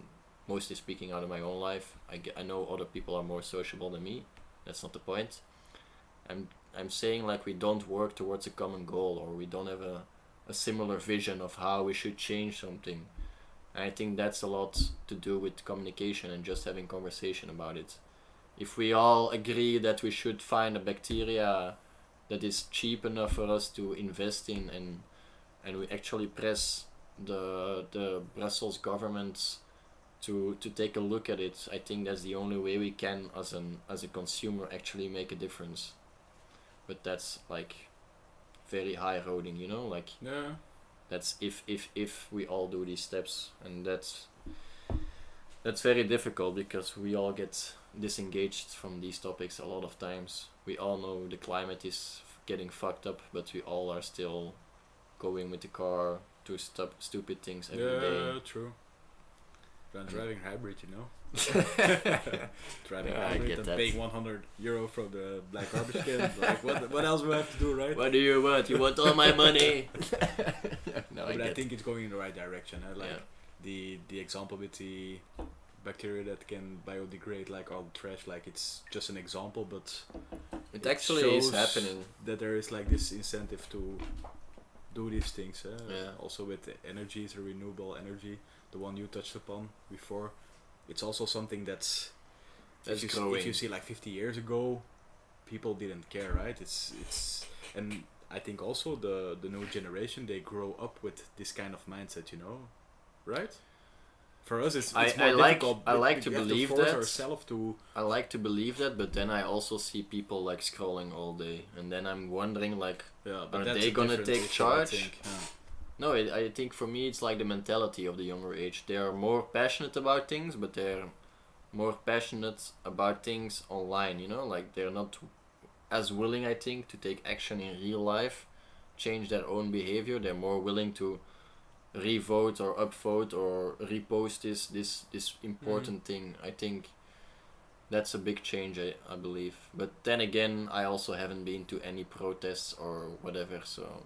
mostly speaking out of my own life. I know other people are more sociable than me. That's not the point. I'm saying like we don't work towards a common goal, or we don't have a similar vision of how we should change something. And I think that's a lot to do with communication and just having conversation about it. If we all agree that we should find a bacteria that is cheap enough for us to invest in, and we actually press the Brussels government to take a look at it, I think that's the only way we can as a consumer actually make a difference. But that's like very high roading, you know, like yeah. That's if we all do these steps, and that's very difficult because we all get disengaged from these topics a lot of times. We all know the climate is getting fucked up, but we all are still going with the car to stupid things every day. Yeah, true. I'm driving hybrid, you know. Driving hybrid and paying 100 euro for the black garbage can. Like, what else do I have to do, right? What do you want? You want all my money? No, but I think it's going in the right direction. Like the example with the bacteria that can biodegrade like all the trash, like it's just an example, but it actually is happening. That there is like this incentive to do these things. Also with the energy, the renewable energy, the one you touched upon before. It's also something that's growing. If you see like 50 years ago, people didn't care, right? It's and I think also the new generation, they grow up with this kind of mindset, you know, right? For us, it's more difficult. I like to believe that. I like to believe that, but then I also see people like scrolling all day, and then I'm wondering like, are they gonna take charge? No, I think for me it's like the mentality of the younger age. They are more passionate about things, but they're more passionate about things online, you know? Like they're not as willing, I think, to take action in real life, change their own behavior. They're more willing to re-vote or upvote or repost this important thing. I think that's a big change, I believe. But then again, I also haven't been to any protests or whatever, so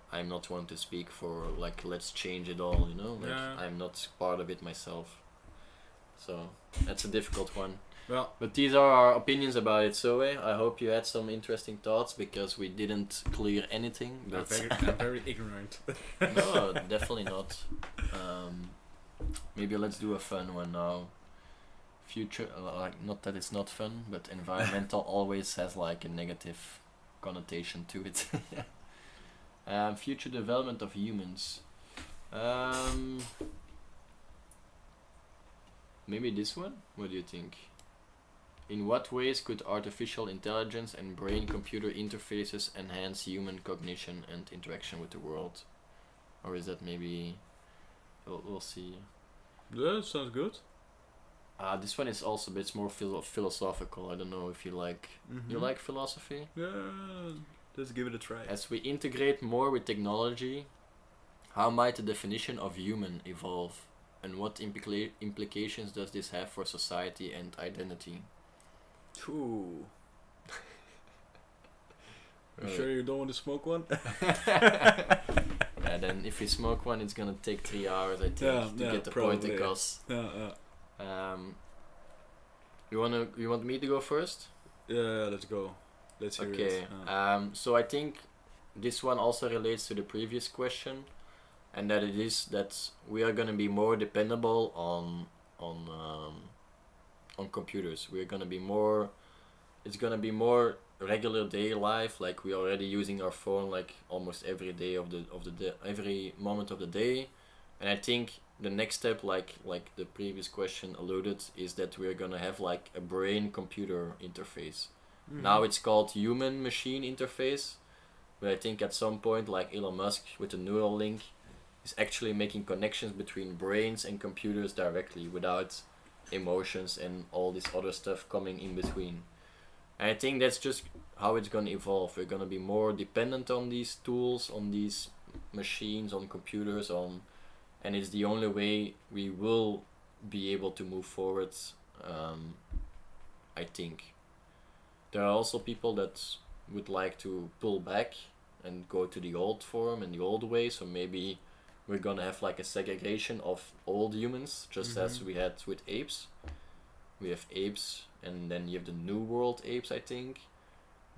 I'm not one to speak for like let's change it all, you know? Like I'm not part of it myself. So that's a difficult one. Well, but these are our opinions about it, so I hope you had some interesting thoughts, because we didn't clear anything. But I'm very ignorant. No, definitely not. Maybe let's do a fun one now. Future, like, not that it's not fun, but environmental always has like a negative connotation to it. Future development of humans. Maybe this one? What do you think? In what ways could artificial intelligence and brain-computer interfaces enhance human cognition and interaction with the world? Or is that maybe... We'll see. Yeah, sounds good. This one is also a bit more philosophical. I don't know if you like... You like philosophy? Yeah, let's give it a try. As we integrate more with technology, how might the definition of human evolve? And what implications does this have for society and identity? Ooh. You sure you don't want to smoke one? Yeah, then if you smoke one, it's gonna take 3 hours, I think, to get the point across. You want me to go first? Yeah, let's go. Let's hear Okay. it. So I think this one also relates to the previous question, and that it is that we are gonna be more dependable on computers. We're gonna be more. It's gonna be more regular day life. Like we already using our phone like almost every day of the day, every moment of the day, and I think the next step, like the previous question alluded, is that we're gonna have like a brain computer interface. Now it's called human machine interface, but I think at some point, like Elon Musk with the neural link, is actually making connections between brains and computers directly without emotions and all this other stuff coming in between. And I think that's just how it's gonna evolve. We're gonna be more dependent on these tools, on these machines, on computers, and it's the only way we will be able to move forward. I think there are also people that would like to pull back and go to the old form and the old way. So maybe we're gonna have like a segregation of old humans, just as we had with apes. We have apes, and then you have the New World apes, I think.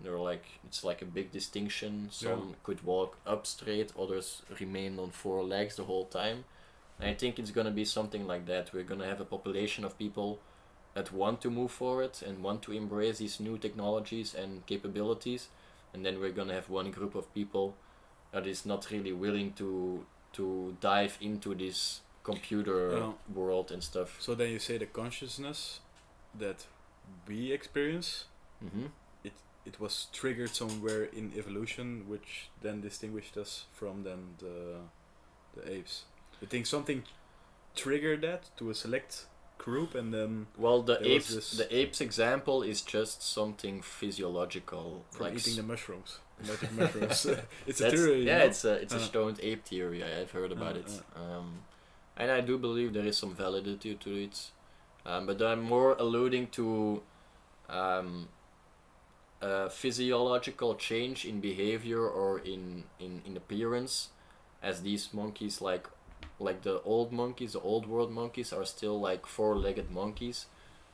They're like, it's like a big distinction. Some could walk up straight, others remained on four legs the whole time. And I think it's gonna be something like that. We're gonna have a population of people that want to move forward and want to embrace these new technologies and capabilities, and then we're gonna have one group of people that is not really willing to dive into this computer world and stuff. So then you say the consciousness that we experience, it was triggered somewhere in evolution, which then distinguished us from then the apes. You think something triggered that to a select group, and then the apes example is just something physiological, like eating the mushrooms, magic mushrooms. It's a That's, theory. yeah, it's a stoned ape theory. I've heard about it, and I do believe there is some validity to it, but I'm more alluding to physiological change in behavior or in appearance, as these monkeys like the old monkeys, the old world monkeys are still like four-legged monkeys,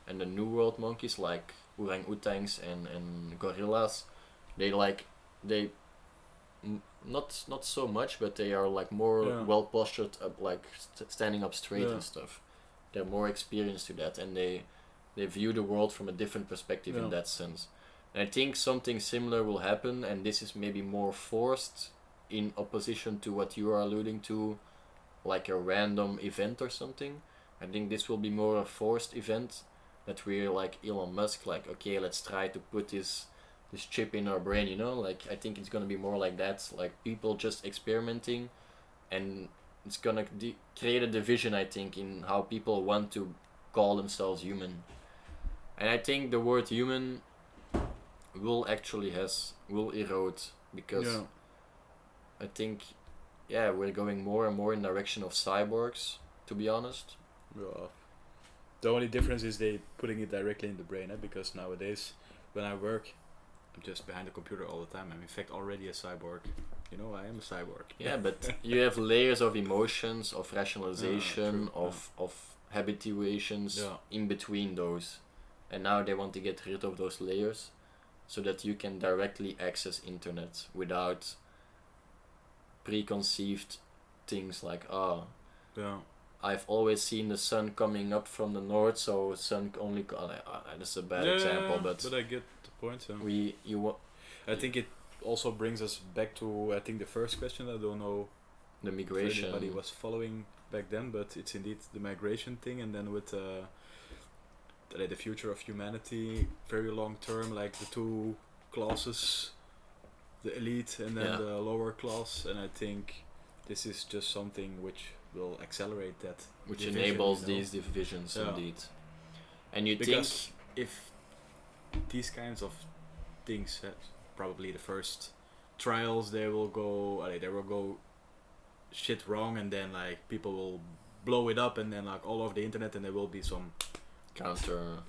and the new world monkeys like orang-utans and gorillas, not so much, but they are like more well postured up, like standing up straight and stuff. They're more experienced to that, and they view the world from a different perspective in that sense. And I think something similar will happen, and this is maybe more forced in opposition to what you are alluding to, like a random event or something. I think this will be more a forced event, that we're like Elon Musk, like, okay, let's try to put this chip in our brain, you know? Like, I think it's gonna be more like that, like people just experimenting, and it's gonna create a division, I think, in how people want to call themselves human. And I think the word human will erode, because I think we're going more and more in the direction of cyborgs, to be honest. Yeah. The only difference is they putting it directly in the brain, because nowadays when I work, I'm just behind the computer all the time. I'm in fact already a cyborg. You know, I am a cyborg. Yeah, but you have layers of emotions, of rationalization, of habituations in between those. And now they want to get rid of those layers so that you can directly access internet without preconceived things like, I've always seen the sun coming up from the north, so sun only that's a bad example, but I get the point. I think it also brings us back to, I think, the first question. I don't know the migration. If anybody was following back then, but it's indeed the migration thing, and then with the future of humanity, very long term, like the two classes, the elite and then the lower class, and I think this is just something which will accelerate that, which division, enables these divisions indeed. And you think if these kinds of things, probably the first trials, they will go shit wrong, and then like people will blow it up, and then like all over the internet, and there will be some counter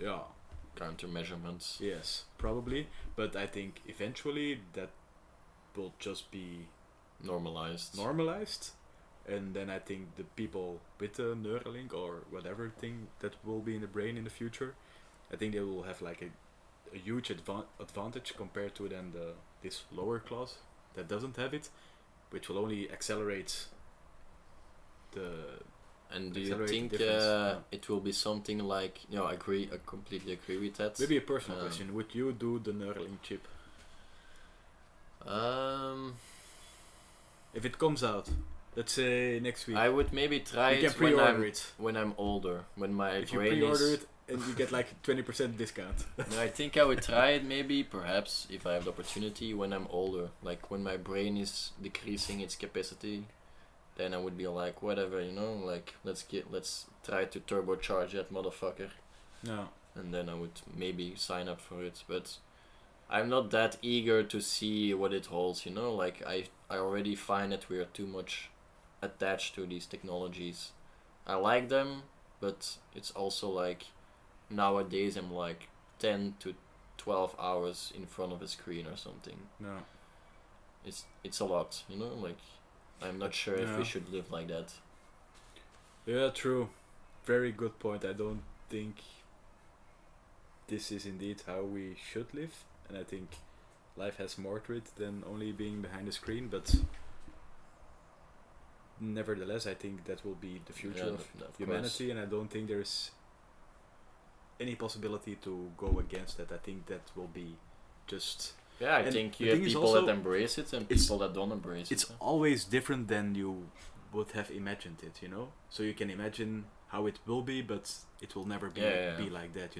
measurements. Yes, probably, but I think eventually that will just be normalized, and then I think the people with the Neuralink or whatever thing that will be in the brain in the future, I think they will have like a a huge advantage compared to then this lower class that doesn't have it, which will only accelerate the. And do you think it will be something like? I completely agree with that. Maybe a personal question: would you do the Neuralink chip? If it comes out, let's say next week, I would maybe try you can pre-order when I'm older, when my if you brain pre-order is. it and you get like 20% discount. No, I think I would try it maybe, perhaps, if I have the opportunity when I'm older, like when my brain is decreasing its capacity. Then I would be like, whatever, like let's try to turbocharge that motherfucker. No. And then I would maybe sign up for it, but I'm not that eager to see what it holds, like I already find that we are too much attached to these technologies. I like them, but it's also like nowadays I'm like 10 to 12 hours in front of a screen or something. No. It's a lot, like I'm not sure if we should live like that. Yeah, true. Very good point. I don't think this is indeed how we should live, and I think life has more to it than only being behind a screen, but nevertheless I think that will be the future of humanity, and I don't think there's any possibility to go against that. I think that will be just... Yeah, I think you have people that embrace it and people that don't embrace it. It's always different than you would have imagined it, So you can imagine how it will be, but it will never be like that,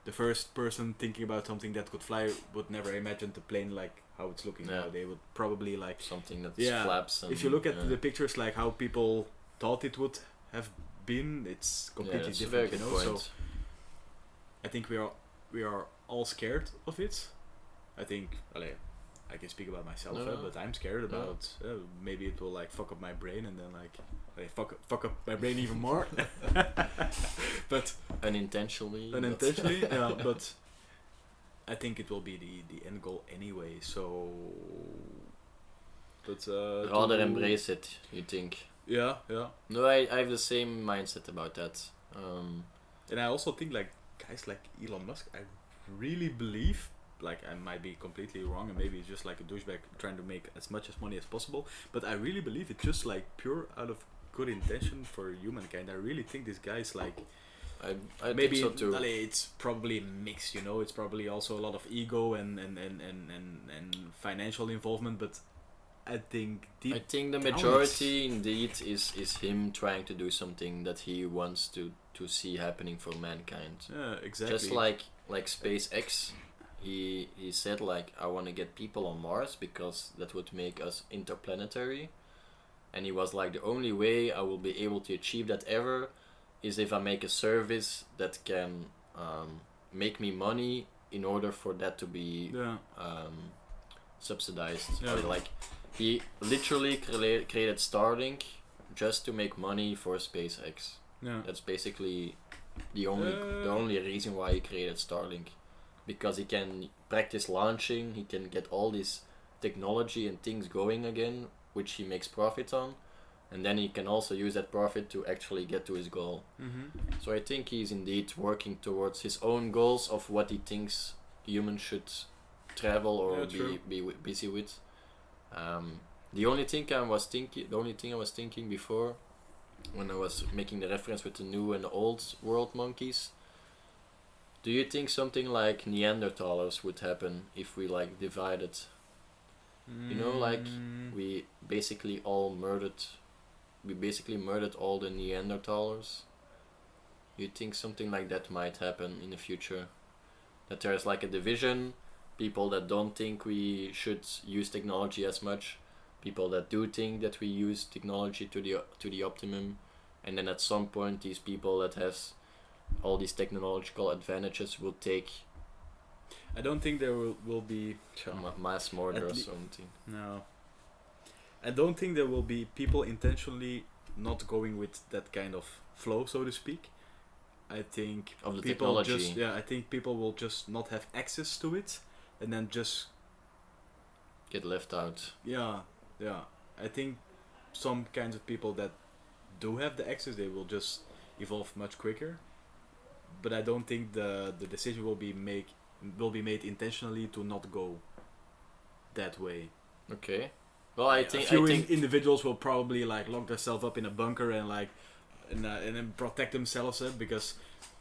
The first person thinking about something that could fly would never imagine the plane like how it's looking now. They would probably like... something that flaps. And if you look at the pictures, like how people thought it would have been, it's completely different, So I think we are all scared of it. I think, I can speak about myself, but I'm scared about maybe it will like fuck up my brain and then like fuck up my brain even more. But unintentionally, but I think it will be the end goal anyway. So, but rather embrace it. You think? Yeah. No, I have the same mindset about that. And I also think like guys like Elon Musk, I really believe. Like I might be completely wrong, and maybe it's just like a douchebag trying to make as much money as possible. But I really believe it's just like pure out of good intention for humankind. I really think this guy's like. I maybe think so too. It's probably mixed, It's probably also a lot of ego and financial involvement. But I think the majority indeed is him trying to do something that he wants to see happening for mankind. Yeah, exactly. Just like SpaceX. He said like, I want to get people on Mars because that would make us interplanetary, and he was like, the only way I will be able to achieve that ever is if I make a service that can make me money in order for that to be subsidized. Like he literally created Starlink just to make money for SpaceX. That's basically the only reason why he created Starlink. Because he can practice launching, he can get all this technology and things going again, which he makes profit on, and then he can also use that profit to actually get to his goal. So I think he's indeed working towards his own goals of what he thinks humans should travel or be busy with. The only thing I was thinking before, when I was making the reference with the new and the old world monkeys. Do you think something like Neanderthals would happen if we like divided? Like we basically murdered all the Neanderthals. You think something like that might happen in the future? That there's like a division, people that don't think we should use technology as much, people that do think that we use technology to the optimum, and then at some point these people that has all these technological advantages will take. I don't think there will be mass murder or something. No. I don't think there will be people intentionally not going with that kind of flow, so to speak. I think of the people technology. I think people will just not have access to it, and then just get left out. Yeah. I think some kinds of people that do have the access, they will just evolve much quicker. But I don't think the decision will be will be made intentionally to not go that way. Okay. Well, I think individuals will probably like lock themselves up in a bunker and like and then protect themselves, because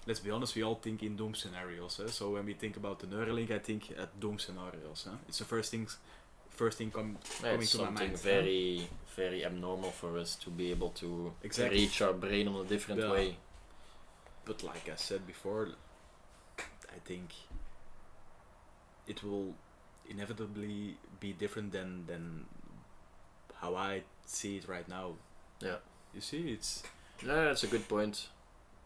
let's be honest, we all think in doom scenarios. So when we think about the Neuralink, I think at doom scenarios. It's the first thing coming to my mind. It's something very very abnormal for us to be able to reach our brain in a different way. But like I said before, I think it will inevitably be different than how I see it right now. Yeah. You see, it's... Yeah, that's a good point.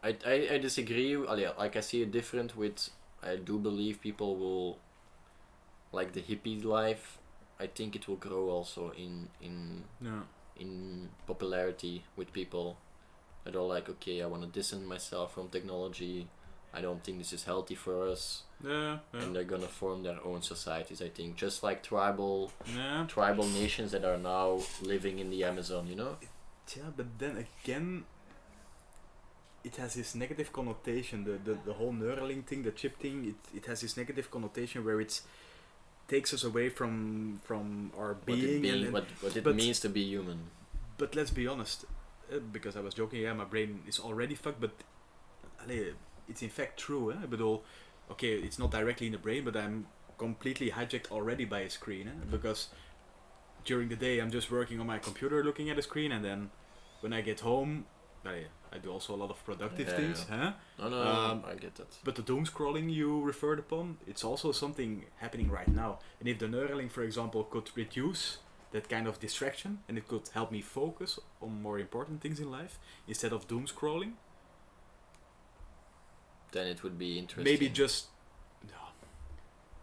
I disagree. Like I see it different with... I do believe people will... Like the hippie life, I think it will grow also in popularity with people that are like, okay, I want to distance myself from technology. I don't think this is healthy for us. Yeah. And they're gonna form their own societies, I think, just like tribal nations that are now living in the Amazon, you know. Yeah, but then again, it has this negative connotation. The whole Neuralink thing, the chip thing, it has this negative connotation where it takes us away from our being, what it means to be human. But let's be honest, because I was joking, my brain is already fucked, but it's in fact true. But okay, it's not directly in the brain, but I'm completely hijacked already by a screen. Because during the day I'm just working on my computer looking at a screen, and then when I get home, I do also a lot of productive things. Yeah. No, I get that. But the doom scrolling you referred upon, it's also something happening right now. And if the Neuralink, for example, could reduce that kind of distraction, and it could help me focus on more important things in life instead of doom scrolling, then it would be interesting. Maybe just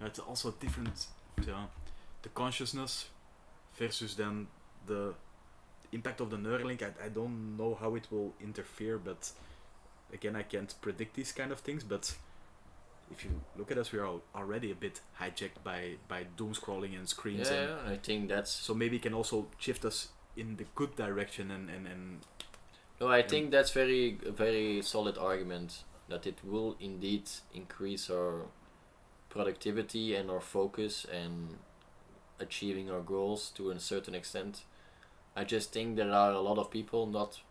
it's also different. The consciousness versus then the impact of the Neuralink. I don't know how it will interfere, but again, I can't predict these kind of things. But if you look at us, we are already a bit hijacked by doom scrolling and screens. Yeah, I think that's... So maybe it can also shift us in the good direction and No, I think that's a very solid argument, that it will indeed increase our productivity and our focus and achieving our goals to a certain extent. I just think there are a lot of people, not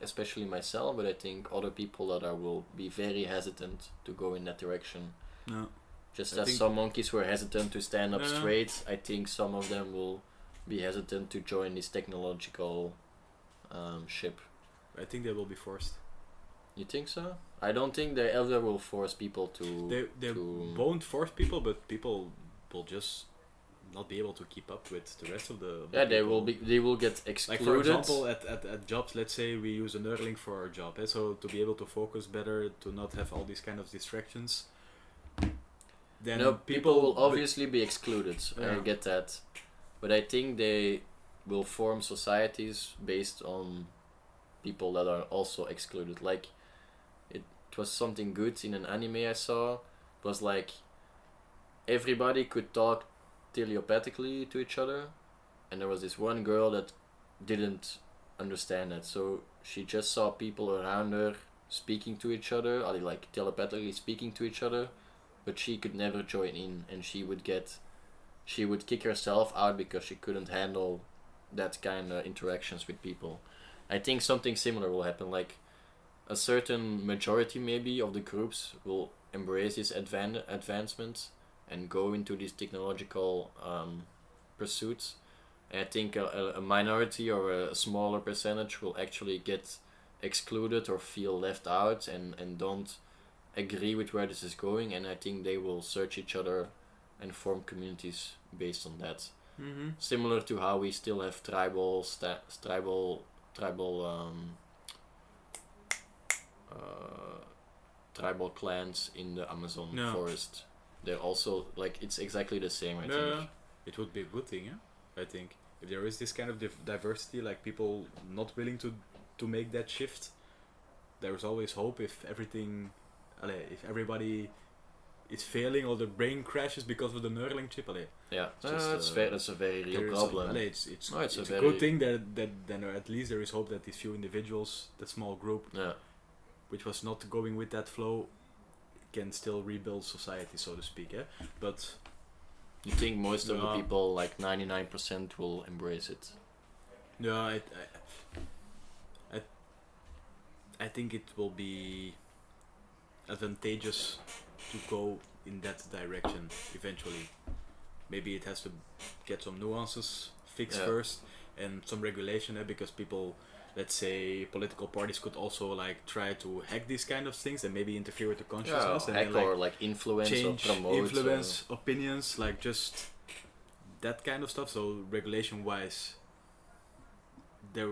especially myself, but I think other people that will be very hesitant to go in that direction. No. Just as some monkeys were hesitant to stand up straight, I think some of them will be hesitant to join this technological ship. I think they will be forced. You think so? I don't think they ever will force people to... They won't force people, but people will just not be able to keep up with the rest of the they will get excluded. Like for example, at jobs, let's say we use a Neuralink for our job, so to be able to focus better, to not have all these kind of distractions. Then people will obviously be excluded. I get that, but I think they will form societies based on people that are also excluded. Like it was something good in an anime I saw. It was like everybody could talk telepathically to each other, and there was this one girl that didn't understand that, so she just saw people around her speaking to each other, or like telepathically speaking to each other, but she could never join in, and she would kick herself out because she couldn't handle that kind of interactions with people. I think something similar will happen, like a certain majority maybe of the groups will embrace this advancement and go into these technological pursuits. And I think a minority or a smaller percentage will actually get excluded or feel left out and don't agree with where this is going, and I think they will search each other and form communities based on that. Mm-hmm. Similar to how we still have tribal clans in the Amazon forest. They're also like, it's exactly the same. I think it would be a good thing. I think if there is this kind of diversity, like people not willing to make that shift, there's always hope. If everybody is failing or the brain crashes because of the Neuralink chip, that's a very real problem. It's a good thing that then at least there is hope that these few individuals, that small group, which was not going with that flow, can still rebuild society, so to speak. But you think most of the people, like 99%, will embrace it? Yeah, I think it will be advantageous to go in that direction eventually. Maybe it has to get some nuances fixed first and some regulation, because people, let's say political parties, could also like try to hack these kind of things and maybe interfere with the consciousness and hack then, or like influence change or promote influence opinions, like just that kind of stuff. So regulation wise, there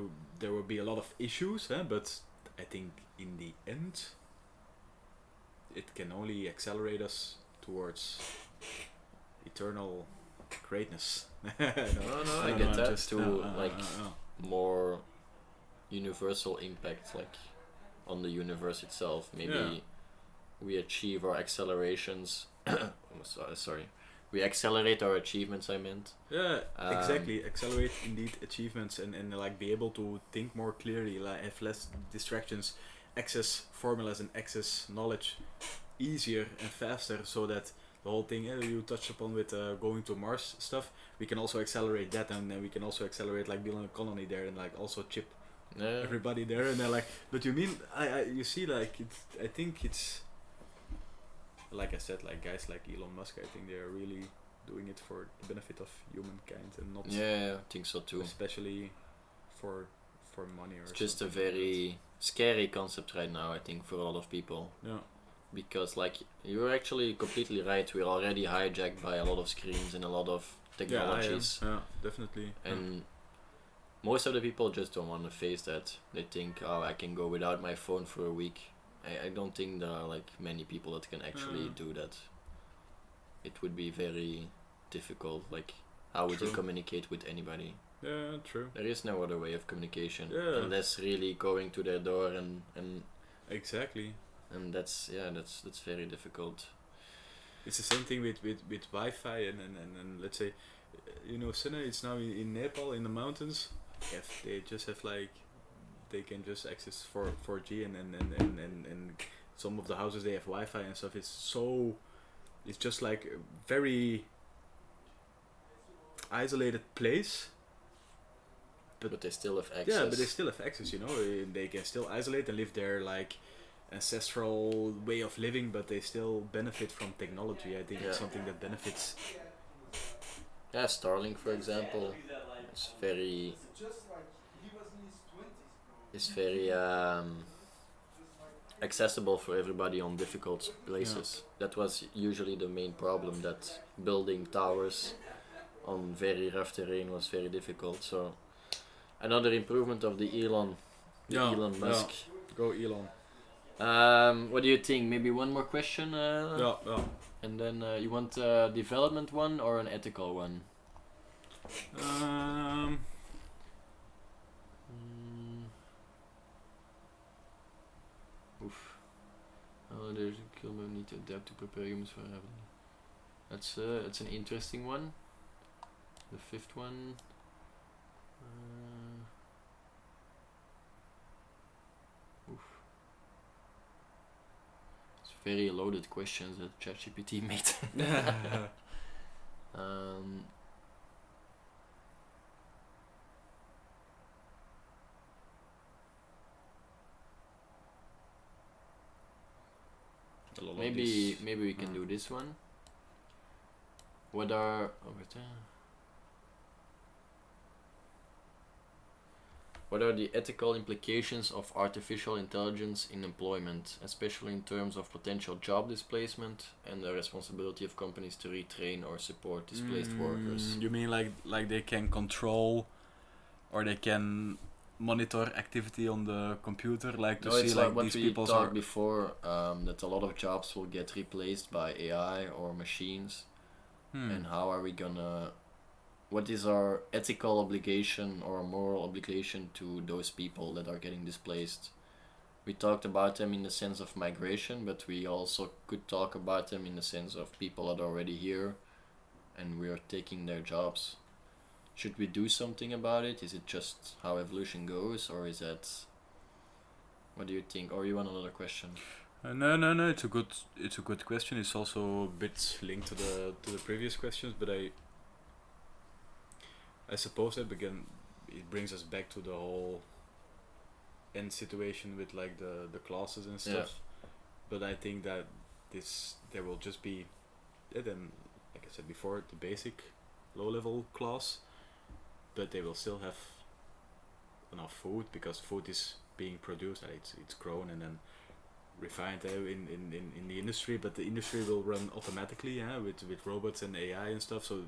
will be a lot of issues, but I think in the end it can only accelerate us towards eternal greatness. I get that. Just more universal impact, like on the universe itself. Maybe we achieve our accelerations. We accelerate our achievements, I meant. Exactly. Accelerate indeed achievements and like be able to think more clearly, like have less distractions, access formulas and access knowledge easier and faster, so that the whole thing you touched upon with going to Mars stuff, we can also accelerate that, and then we can also accelerate like building a colony there and like also chip everybody there, and then like, but you mean you see, like I think it's like I said, like guys like Elon Musk, I think they're really doing it for the benefit of humankind and not I think so too, especially for money or it's just a very scary concept right now, I think, for a lot of people. Because like you're actually completely right, we're already hijacked by a lot of screens and a lot of technologies. Definitely. And most of the people just don't want to face that. They think, I can go without my phone for a week. I don't think there are like many people that can actually do that. It would be very difficult. Like, how would you communicate with anybody? Yeah, true. There is no other way of communication unless really going to their door and exactly. And that's very difficult. It's the same thing with Wi-Fi and let's say, Sina, it's now in Nepal in the mountains. If they just have like, they can just access 4G and some of the houses they have Wi-Fi and stuff. It's just like a very isolated place. But they still have access. Yeah, but they still have access, They can still isolate and live their like ancestral way of living, but they still benefit from technology. I think it's something that benefits. Yeah, Starlink, for example, is very accessible for everybody on difficult places. That was usually the main problem, that building towers on very rough terrain was very difficult. So another improvement of the Elon Musk. Go Elon. What do you think? Maybe one more question? And then you want a development one or an ethical one? There's a kill mode, need to adapt to prepare humans for heaven. That's an interesting one. The fifth one. It's very loaded questions that ChatGPT made. Maybe we can do this one. What are the ethical implications of artificial intelligence in employment, especially in terms of potential job displacement and the responsibility of companies to retrain or support displaced workers? You mean like they can control or they can monitor activity on the computer, like to see like these people? What we talked before, that a lot of jobs will get replaced by AI or machines. And how are we gonna... What is our ethical obligation or moral obligation to those people that are getting displaced? We talked about them in the sense of migration, but we also could talk about them in the sense of people that are already here and we are taking their jobs. Should we do something about it? Is it just how evolution goes, or is that... What do you think? Or you want another question? No. It's a good question. It's also a bit linked to the previous questions, but I suppose that again it brings us back to the whole end situation with like the classes and stuff. Yeah. But I think that there will just be then, like I said before, the basic low level class, but they will still have enough food because food is being produced and it's grown and then refined in the industry, but the industry will run automatically with robots and AI and stuff, so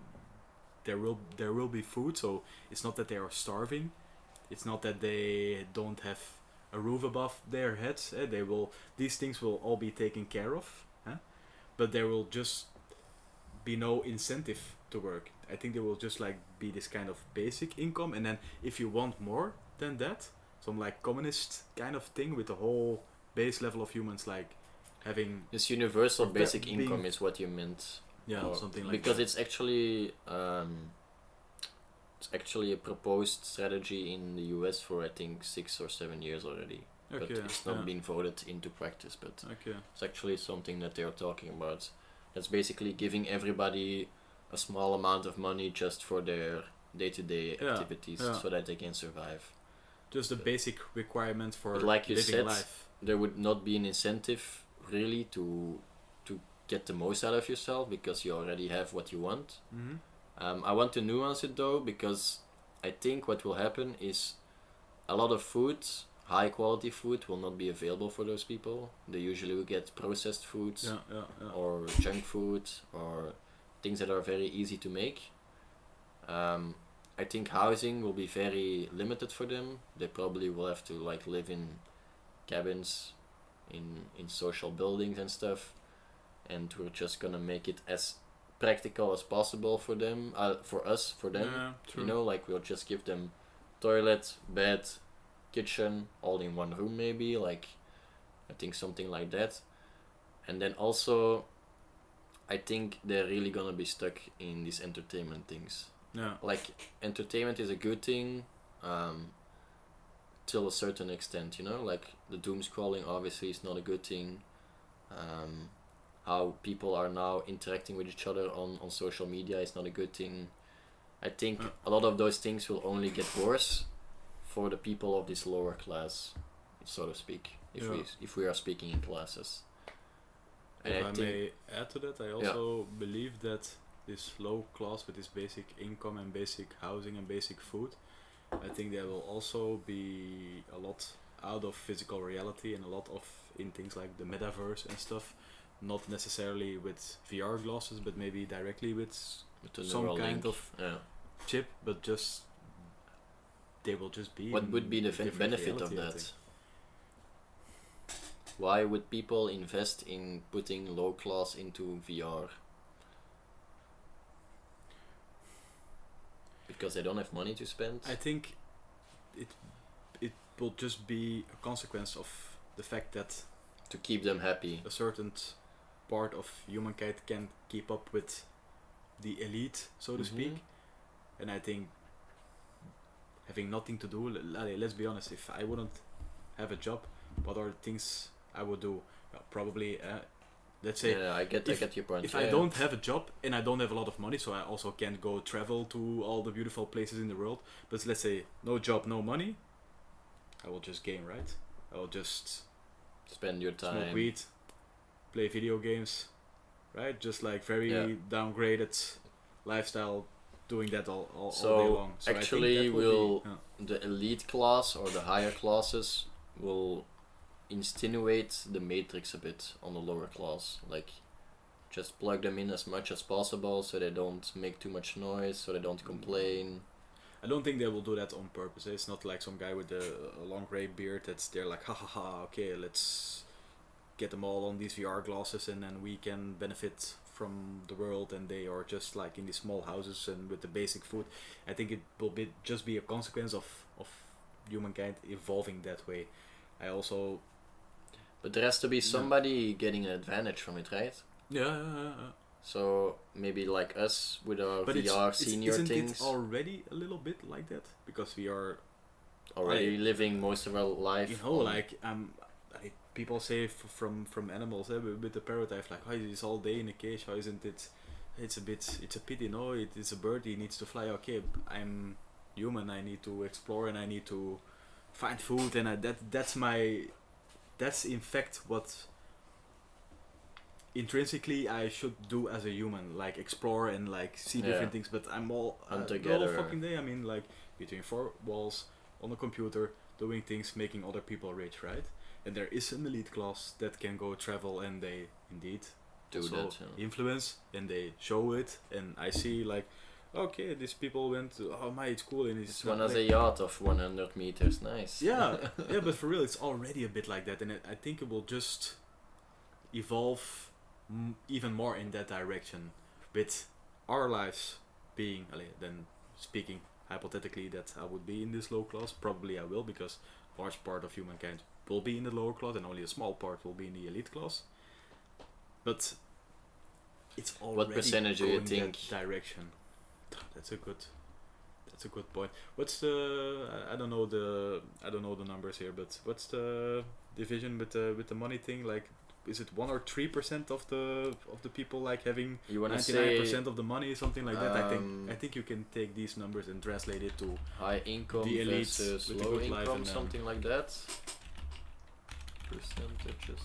there will be food. So it's not that they are starving, it's not that they don't have a roof above their heads. These things will all be taken care of, but there will just be no incentive to work. I think there will just like be this kind of basic income, and then if you want more than that, some like communist kind of thing with the whole base level of humans like having this universal basic income is what you meant. Yeah, something like because that. It's actually a proposed strategy in the US for I think 6 or 7 years already. Okay, but it's not been voted into practice, but it's actually something that they're talking about. That's basically giving everybody a small amount of money just for their day-to-day activities so that they can survive. Just the basic requirement for but like you living said, life. There would not be an incentive really to get the most out of yourself because you already have what you want. Mm-hmm. I want to nuance it though, because I think what will happen is a lot of food, high quality food, will not be available for those people. They usually will get processed foods or junk food or things that are very easy to make. I think housing will be very limited for them. They probably will have to like live in cabins in social buildings and stuff, and we're just gonna make it as practical as possible for them, for them. You know, like we'll just give them toilet, bed, kitchen, all in one room maybe, like I think something like that. And then also I think they're really gonna be stuck in these entertainment things. Like entertainment is a good thing till a certain extent, you know, like the doom scrolling obviously is not a good thing. How people are now interacting with each other on social media is not a good thing. I think a lot of those things will only get worse for the people of this lower class, so to speak, if we are speaking in classes. And if I may add to that, I also believe that this low class with this basic income and basic housing and basic food, I think there will also be a lot out of physical reality and a lot of in things like the metaverse and stuff, not necessarily with VR glasses, but maybe directly with some kind of chip, but just they will just be. What would be the benefit of that? Why would people invest in putting low class into VR? Because they don't have money to spend? I think it will just be a consequence of the fact that to keep them happy, a certain part of humankind can keep up with the elite, so to speak. And I think having nothing to do, let's be honest, if I wouldn't have a job, what are the things I would do? Well, probably let's say I get your point. If I don't have a job and I don't have a lot of money, so I also can't go travel to all the beautiful places in the world, but let's say no job, no money, I will just game, right? I will just spend your time, smoke weed, play video games, right? Just like very downgraded lifestyle, doing that all day long. So actually the elite class or the higher classes will insinuate the matrix a bit on the lower class, like just plug them in as much as possible so they don't make too much noise, so they don't complain. I don't think they will do that on purpose. It's not like some guy with a long grey beard that's there like ha, okay, let's get them all on these VR glasses and then we can benefit from the world, and they are just like in these small houses and with the basic food. I think it will just be a consequence of humankind evolving that way. But there has to be somebody getting an advantage from it, right? Yeah. So maybe like us with our VR senior isn't things. It already a little bit like that? Because we are already living most of our life. You know, like people say from animals, with the parrot, I've like, oh, he's all day in a cage. How isn't it? It's a pity. No, it is a bird. He needs to fly. Okay, I'm human. I need to explore and I need to find food, and that's in fact what intrinsically I should do as a human, like explore and like see different things. But I'm all the whole fucking day. I mean, like between four walls on a computer, doing things, making other people rich, right? And there is an elite class that can go travel, and they indeed do that, influence, and they show it. And I see like, okay, these people went to, oh my, it's cool, and it's one has a yacht of 100 meters, nice. Yeah, yeah, but for real, it's already a bit like that, and I think it will just evolve even more in that direction, with our lives being, then speaking hypothetically that I would be in this low class, probably I will, because a large part of humankind will be in the lower class and only a small part will be in the elite class. But it's already what percentage do you think that direction? That's a good point. What's the I don't know the numbers here, but what's the division with the money thing? Like, is it 1 or 3% of the people like having 99% of the money, something like that? I think you can take these numbers and translate it to high income the elites versus with low good life, income, something like that. Percentages.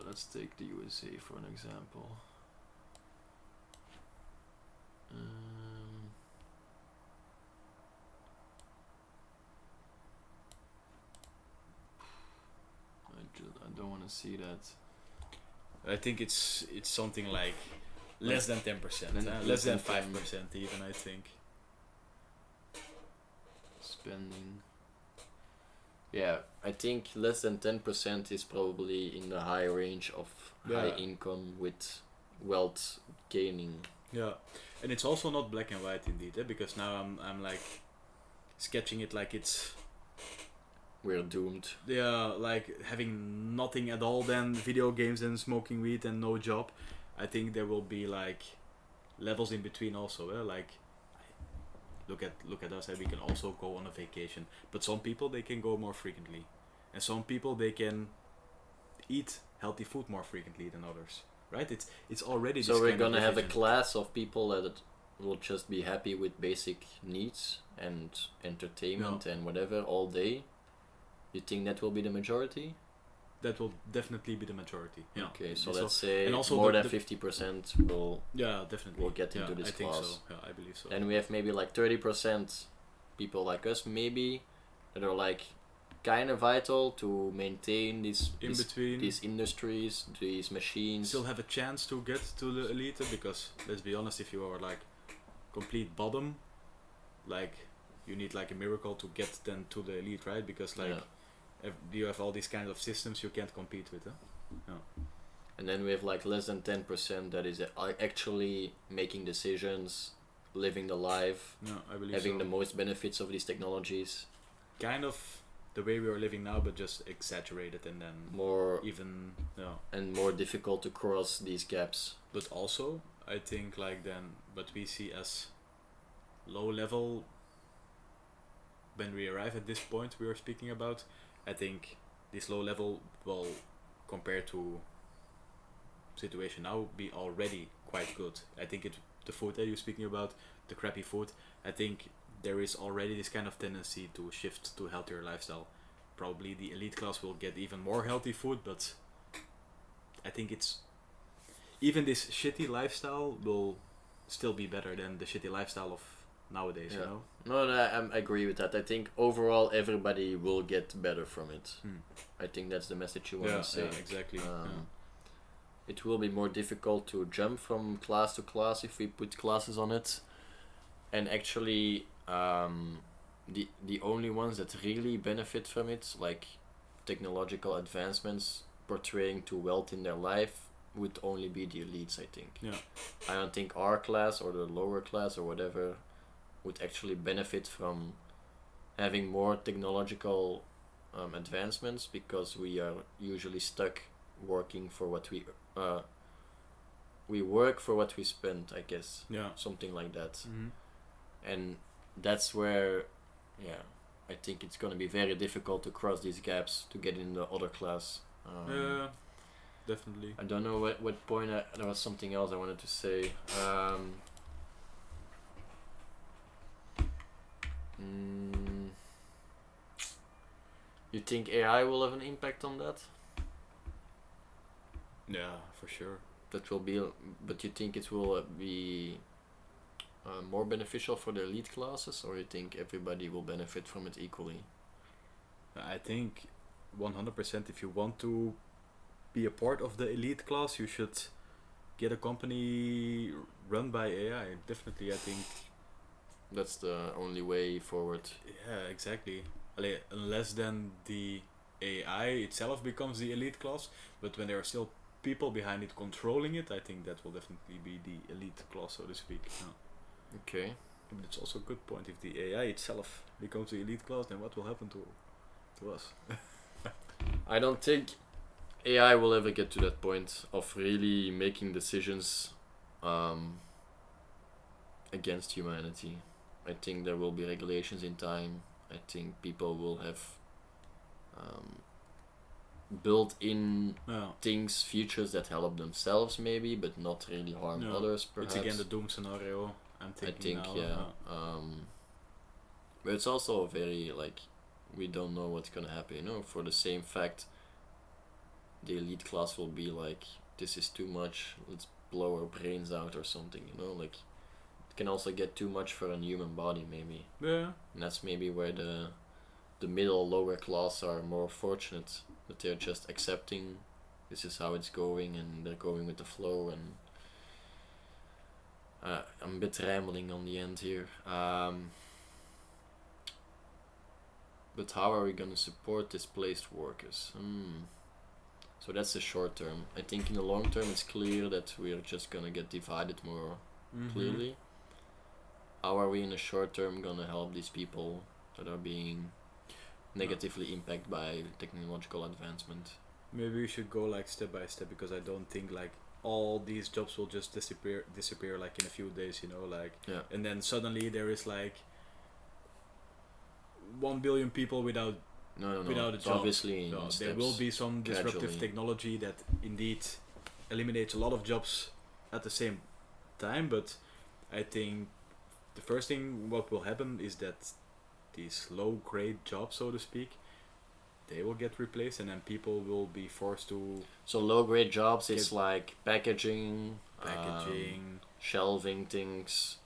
Let's take the USA for an example. I don't want to see that. I think it's something like less than 10%, less than 5% even. I think spending. Yeah, I think less than 10% is probably in the high range of high income with wealth gaining. Yeah, and it's also not black and white indeed, because now I'm like sketching it like it's we're doomed. Yeah, like having nothing at all, then video games and smoking weed and no job. I think there will be like levels in between also. Like look at us, we can also go on a vacation. But some people, they can go more frequently, and some people, they can eat healthy food more frequently than others. Right? It's already. So we're gonna have a class of people that will just be happy with basic needs and entertainment and whatever all day. You think that will be the majority? That will definitely be the majority. Yeah. Okay, so let's say and also more than 50% will definitely will get into this I class. think so. Yeah, I believe so. And we have maybe like 30% people like us, maybe, that are like kind of vital to maintain these industries, these machines. Still have a chance to get to the elite, because let's be honest, if you are like complete bottom, like you need like a miracle to get then to the elite, right? Because like you have all these kinds of systems you can't compete with. And then we have like less than 10% that is actually making decisions, living the life, I believe having so. the most benefits of these technologies. Kind of the way we are living now, but just exaggerated, and then more even and more difficult to cross these gaps. But also, I think like then what we see as low level, when we arrive at this point we are speaking about, I think this low level will, compared to situation now, be already quite good. I think the food that you're speaking about, the crappy food, I think there is already this kind of tendency to shift to healthier lifestyle. Probably the elite class will get even more healthy food, but I think it's even this shitty lifestyle will still be better than the shitty lifestyle of nowadays. You know? No, I agree with that. I think overall everybody will get better from it. I think that's the message you want to say. Yeah, exactly. It will be more difficult to jump from class to class if we put classes on it, and actually the only ones that really benefit from it, like technological advancements portraying to wealth in their life, would only be the elites, I think. I don't think our class or the lower class or whatever would actually benefit from having more technological advancements, because we are usually stuck working for what we work for what we spend, I guess. Something like that. And that's where I think it's gonna be very difficult to cross these gaps to get in the other class. Yeah, definitely. I don't know what point. There was something else I wanted to say. You think AI will have an impact on that? Yeah, for sure. That will be, but you think it will be more beneficial for the elite classes, or you think everybody will benefit from it equally? I think 100% if you want to be a part of the elite class, you should get a company run by AI. Definitely, I think that's the only way forward. Yeah, exactly. Unless then the AI itself becomes the elite class, but when there are still people behind it controlling it, I think that will definitely be the elite class, so to speak. Yeah. Okay. But it's also a good point. If the AI itself becomes the elite class, then what will happen to us? I don't think AI will ever get to that point of really making decisions against humanity. I think there will be regulations in time. I think people will have built-in things, features that help themselves maybe, but not really harm others. Perhaps it's again the doom scenario. I think now, yeah. But it's also very like we don't know what's gonna happen. You know, for the same fact, the elite class will be like, this is too much. Let's blow our brains out or something. You know, like it can also get too much for a human body maybe. Yeah. And that's maybe where the middle lower class are more fortunate, that they're just accepting this is how it's going and they're going with the flow. And I'm a bit rambling on the end here. But how are we going to support displaced workers? So that's the short term. I think in the long term it's clear that we're just going to get divided more clearly. How are we in the short term going to help these people that are being negatively impacted by technological advancement? Maybe we should go like step by step, because I don't think like all these jobs will just disappear like in a few days, you know, like and then suddenly there is like 1 billion people without a job. Obviously there will be some disruptive technology that indeed eliminates a lot of jobs at the same time, but I think the first thing what will happen is that these low grade jobs, so to speak, they will get replaced, and then people will be forced to. So low grade jobs is like packaging, shelving things,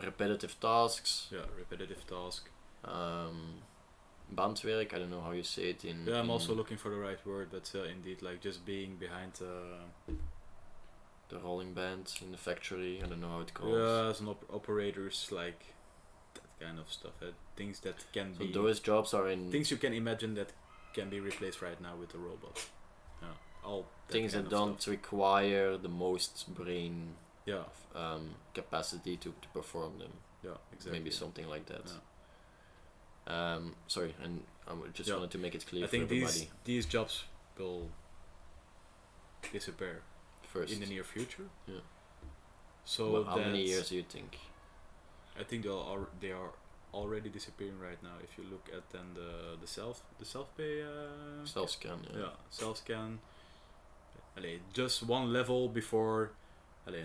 repetitive tasks. Yeah, repetitive task. Bandwerk, I don't know how you say it in. Yeah, I'm also looking for the right word, but indeed, like just being behind the rolling band in the factory. I don't know how it calls. Yeah, as an operators, like that kind of stuff. Things that can be. So those jobs are in. Things you can imagine that can be replaced right now with a robot. Yeah, all things that don't require the most brain. Yeah. Capacity to perform them. Yeah, exactly. Maybe something like that. Yeah. Sorry, and I just wanted to make it clear for everybody. I think these jobs will disappear first in the near future. Yeah. So how many years do you think? I think they are already disappearing right now. If you look at then the self pay self scan. Yeah, self scan. Just one level before.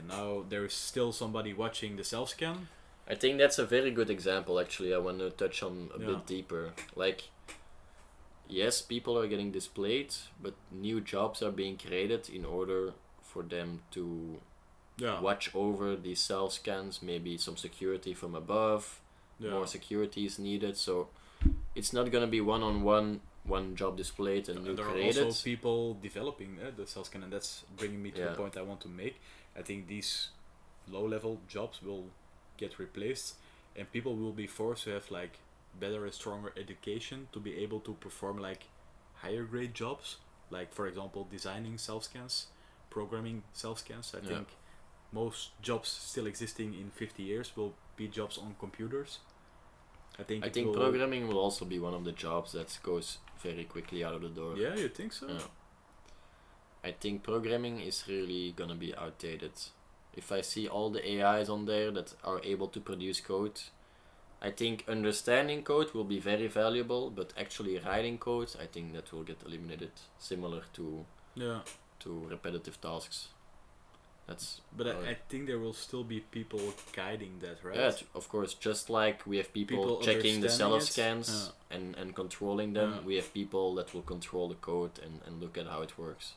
Now there is still somebody watching the self scan. I think that's a very good example. Actually, I want to touch on a bit deeper. Like, yes, people are getting displayed, but new jobs are being created in order for them to watch over these self scans. Maybe some security from above. More security is needed. So it's not gonna be one job displayed and new created. There are also people developing the self scan, and that's bringing me to the point I want to make. I think these low-level jobs will get replaced, and people will be forced to have like better and stronger education to be able to perform like higher grade jobs, like for example designing self scans, programming self scans. I think most jobs still existing in 50 years will be jobs on computers. I think programming will also be one of the jobs that goes very quickly out of the door. Yeah, you think so? Yeah. I think programming is really gonna be outdated. If I see all the AIs on there that are able to produce code, I think understanding code will be very valuable, but actually writing code, I think that will get eliminated, similar to repetitive tasks. But I think there will still be people guiding that, right? Yeah, of course. Just like we have people checking the seller scans and controlling them, we have people that will control the code and look at how it works.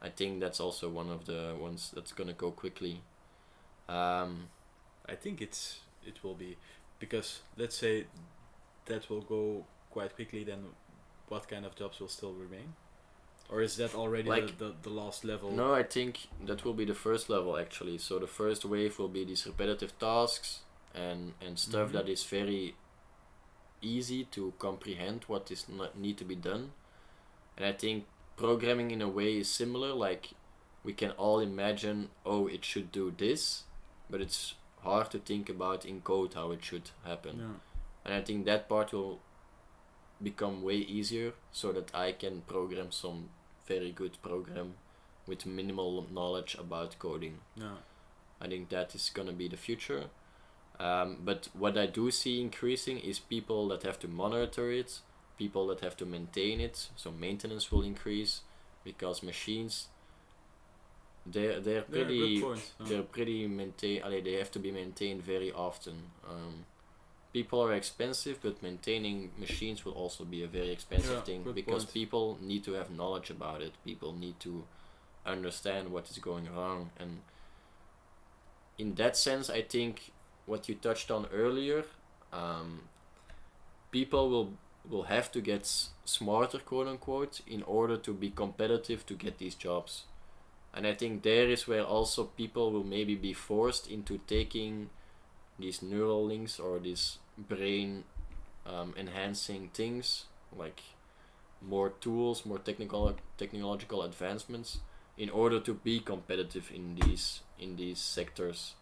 I think that's also one of the ones that's gonna go quickly. I think it will be, because let's say that will go quite quickly, then what kind of jobs will still remain? Or is that already like the last level? No, I think that will be the first level actually. So the first wave will be these repetitive tasks and stuff that is very easy to comprehend what is need to be done. And I think programming in a way is similar. Like we can all imagine, oh, it should do this, but it's hard to think about in code how it should happen. Yeah. And I think that part will become way easier, so that I can program some very good program with minimal knowledge about coding. Yeah. I think that is gonna be the future. But what I do see increasing is people that have to monitor it, people that have to maintain it. So maintenance will increase because machines they're pretty they have to be maintained very often. People are expensive, but maintaining machines will also be a very expensive thing because people need to have knowledge about it. People need to understand what is going wrong, and in that sense, I think what you touched on earlier, people will have to get smarter, quote unquote, in order to be competitive to get these jobs. And I think there is where also people will maybe be forced into taking these neural links or these brain enhancing things, like more tools, more technological advancements, in order to be competitive in these sectors.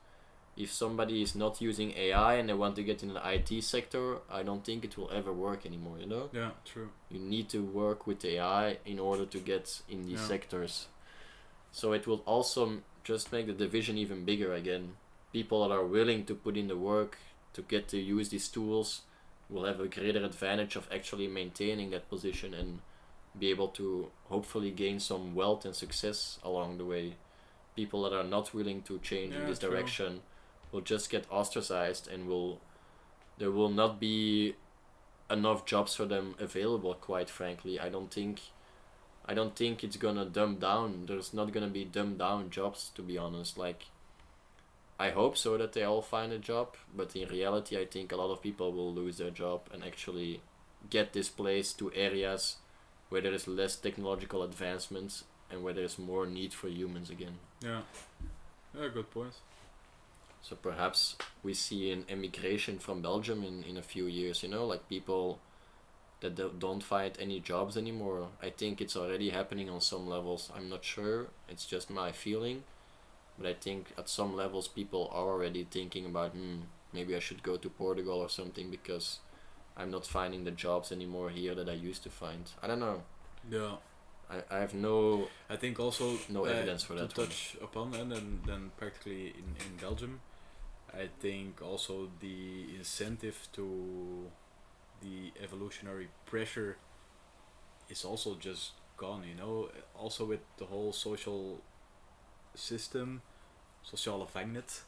If somebody is not using AI and they want to get in the IT sector, I don't think it will ever work anymore, you know? Yeah, true. You need to work with AI in order to get in these sectors. So it will also just make the division even bigger again. People that are willing to put in the work to get to use these tools will have a greater advantage of actually maintaining that position and be able to hopefully gain some wealth and success along the way. People that are not willing to change in this direction will just get ostracized, and there will not be enough jobs for them available, quite frankly. I don't think it's gonna dumb down. There's not gonna be dumbed down jobs, to be honest. Like, I hope so that they all find a job, but in reality I think a lot of people will lose their job and actually get displaced to areas where there is less technological advancements and where there's more need for humans again. Yeah, good point. So perhaps we see an emigration from Belgium in a few years, you know, like people that don't find any jobs anymore. I think it's already happening on some levels. I'm not sure, it's just my feeling. But I think at some levels people are already thinking about, maybe I should go to Portugal or something because I'm not finding the jobs anymore here that I used to find. I don't know. Yeah. I have no... I think also... No evidence for that. To touch upon, and then practically in Belgium, I think also the incentive to the evolutionary pressure is also just gone, you know? Also with the whole social system, sociale vangnet,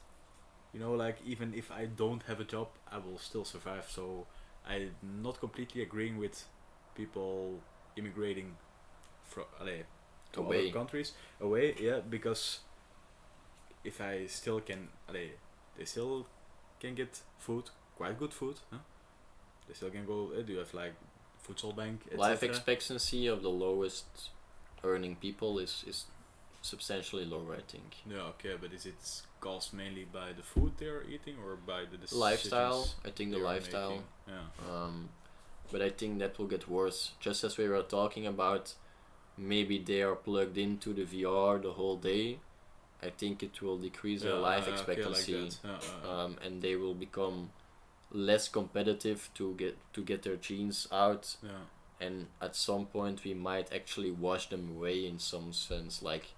you know, like even if I don't have a job, I will still survive. So I'm not completely agreeing with people immigrating from to away. other countries away, because if I still can, they still can get food, quite good food, huh? They still can go, do you have like voedselbank, etc. Life expectancy of the lowest earning people is substantially lower, I think. Yeah, okay, but is it caused mainly by the food they're eating or by the decisions lifestyle? I think the lifestyle. Making? Yeah. But I think that will get worse. Just as we were talking about, maybe they are plugged into the VR the whole day. I think it will decrease their life expectancy, like and they will become less competitive to get their genes out. Yeah. And at some point we might actually wash them away in some sense, like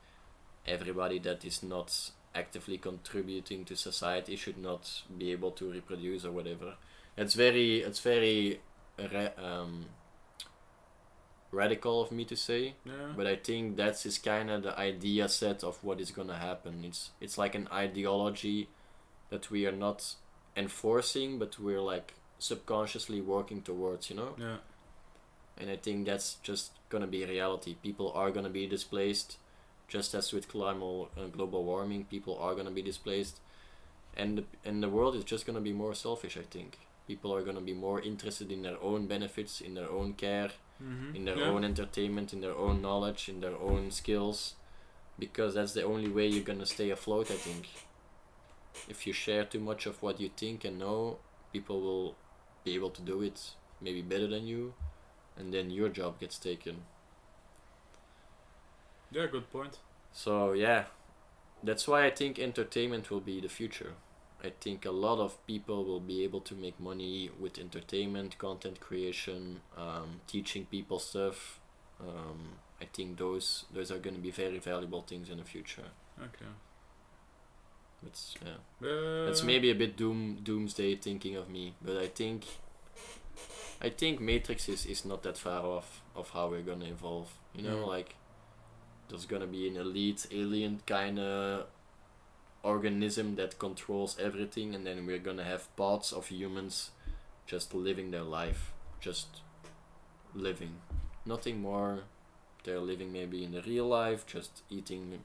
everybody that is not actively contributing to society should not be able to reproduce or whatever. It's very radical of me to say, but I think that's is kind of the idea set of what is gonna happen. It's like an ideology that we are not enforcing, but we're like subconsciously working towards, you know. Yeah. And I think that's just gonna be reality. People are gonna be displaced, just as with global warming. People are gonna be displaced, and the world is just gonna be more selfish. I think people are gonna be more interested in their own benefits, in their own care, in their own entertainment, in their own knowledge, in their own skills, because that's the only way you're gonna stay afloat. I think if you share too much of what you think and know, people will be able to do it maybe better than you, and then your job gets taken. Yeah, good point. So yeah, that's why I think entertainment will be the future. I think a lot of people will be able to make money with entertainment, content creation, teaching people stuff. I think those are going to be very valuable things in the future. Okay. That's maybe a bit doomsday thinking of me, but I think Matrix is not that far off of how we're gonna evolve. You know, like there's gonna be an elite alien kind of organism that controls everything, and then we're gonna have pods of humans just living their life, just living, nothing more. They're living maybe in the real life, just eating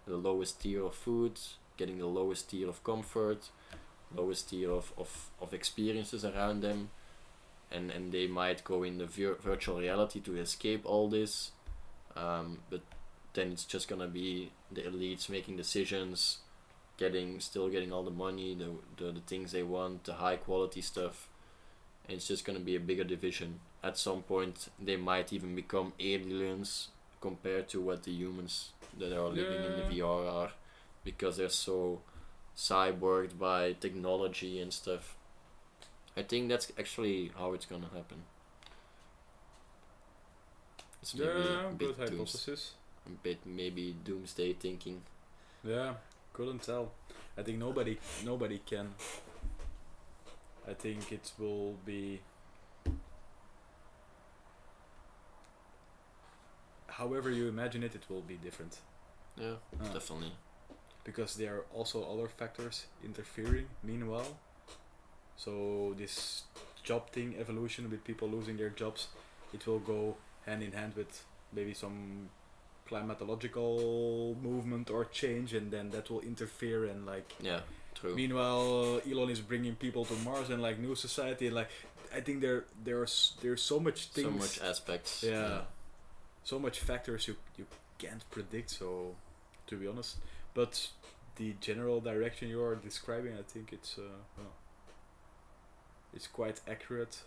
the lowest tier of food, getting the lowest tier of comfort, lowest tier of experiences around them, and they might go in the virtual reality to escape all this, but then it's just gonna be the elites making decisions, still getting all the money, the things they want, the high quality stuff, and it's just gonna be a bigger division. At some point they might even become aliens compared to what the humans that are living in the VR are, because they're so cyborged by technology and stuff. I think that's actually how it's gonna happen. It's maybe a bit good hypothesis. Maybe doomsday thinking. Yeah, couldn't tell. I think nobody can. I think it will be. However you imagine it, it will be different. Yeah, definitely. Because there are also other factors interfering meanwhile. So this job thing, evolution with people losing their jobs, it will go hand in hand with maybe some climatological movement or change, and then that will interfere and like. Yeah, true. Meanwhile, Elon is bringing people to Mars and like new society, and like I think there's so much things. So much aspects. Yeah. So much factors you can't predict. So, to be honest, but the general direction you are describing, I think it's quite accurate.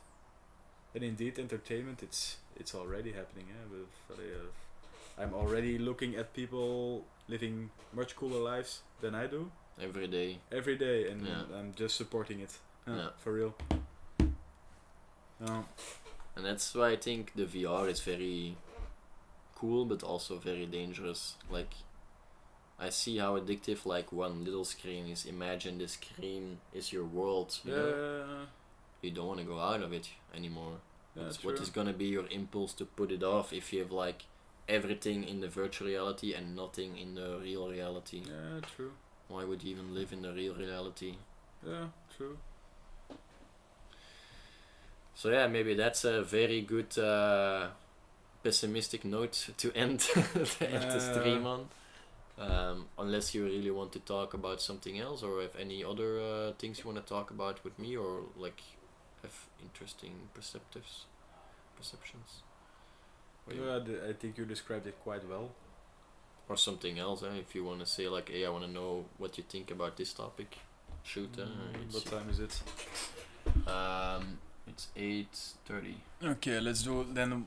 And indeed, entertainment, it's already happening. I'm already looking at people living much cooler lives than I do. Every day, and I'm just supporting it. For real. And that's why I think the VR is very cool, but also very dangerous. Like, I see how addictive like one little screen is. Imagine the screen is your world. You know? You don't want to go out of it anymore. What is gonna be your impulse to put it off if you have like everything in the virtual reality and nothing in the real reality? Yeah, true. Why would you even live in the real reality? Yeah, true. So yeah, maybe that's a very good pessimistic note to end the stream on. Unless you really want to talk about something else, or have any other things you want to talk about with me, or like have interesting perceptions. I think you described it quite well. Or something else, if you want to say like, hey, I want to know what you think about this topic. Shoot. What time is it? It's 8:30. Okay, let's do then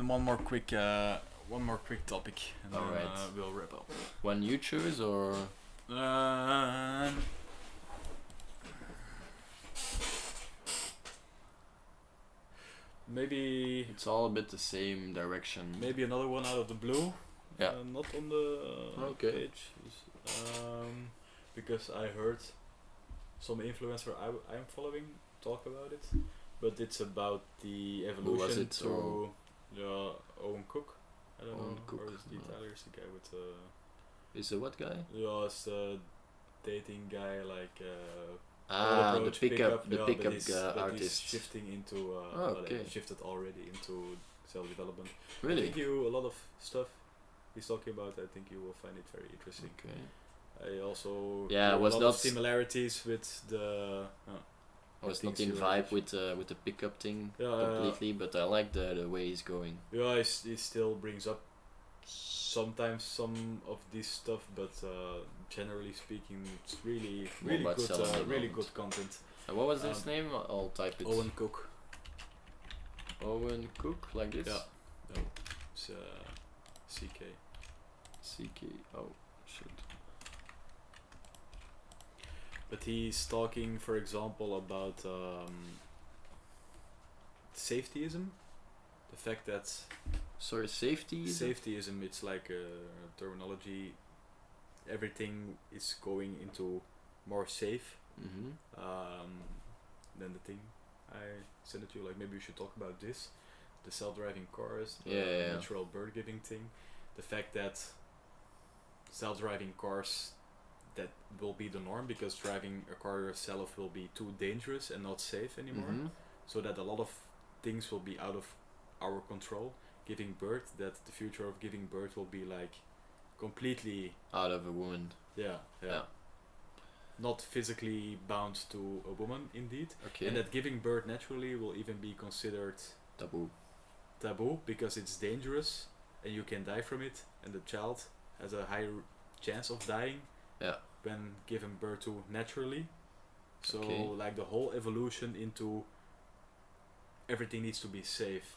one more quick topic. And all right, we'll wrap up. One you choose, or maybe it's all a bit the same direction. Maybe another one out of the blue. Yeah. Not on the page. because I heard some influencer I'm following talk about it, but it's about the evolution through Owen Cook. I don't know, Cook. or is the Tyler's the guy with Is it what guy? Yeah, it's the dating guy, like the pickup artist. He's shifting into shifted already into self-development. Really? I think a lot of stuff he's talking about, I think you will find it very interesting. Okay. I also was a lot not of similarities with the I was not in vibe with the pickup thing completely, but I like the way he's going. Yeah, he still brings up sometimes some of this stuff, but generally speaking, it's really good content. What was his name? I'll type it. Owen Cook. Owen Cook, like this? Yeah. No, it's CK. CK. Oh, shit. But he's talking, for example, about safetyism. The fact that... Sorry, safetyism? Safetyism, it's like a terminology. Everything is going into more safe than the thing. I sent it to you, like maybe we should talk about this. The self-driving cars, the natural bird giving thing. The fact that self-driving cars, that will be the norm, because driving a car yourself will be too dangerous and not safe anymore. So that a lot of things will be out of our control. Giving birth, that the future of giving birth will be like completely out of a woman. Yeah. Not physically bound to a woman, indeed. Okay. And that giving birth naturally will even be considered taboo because it's dangerous and you can die from it, and the child has a higher chance of dying when given birth to naturally. So like the whole evolution into everything needs to be safe.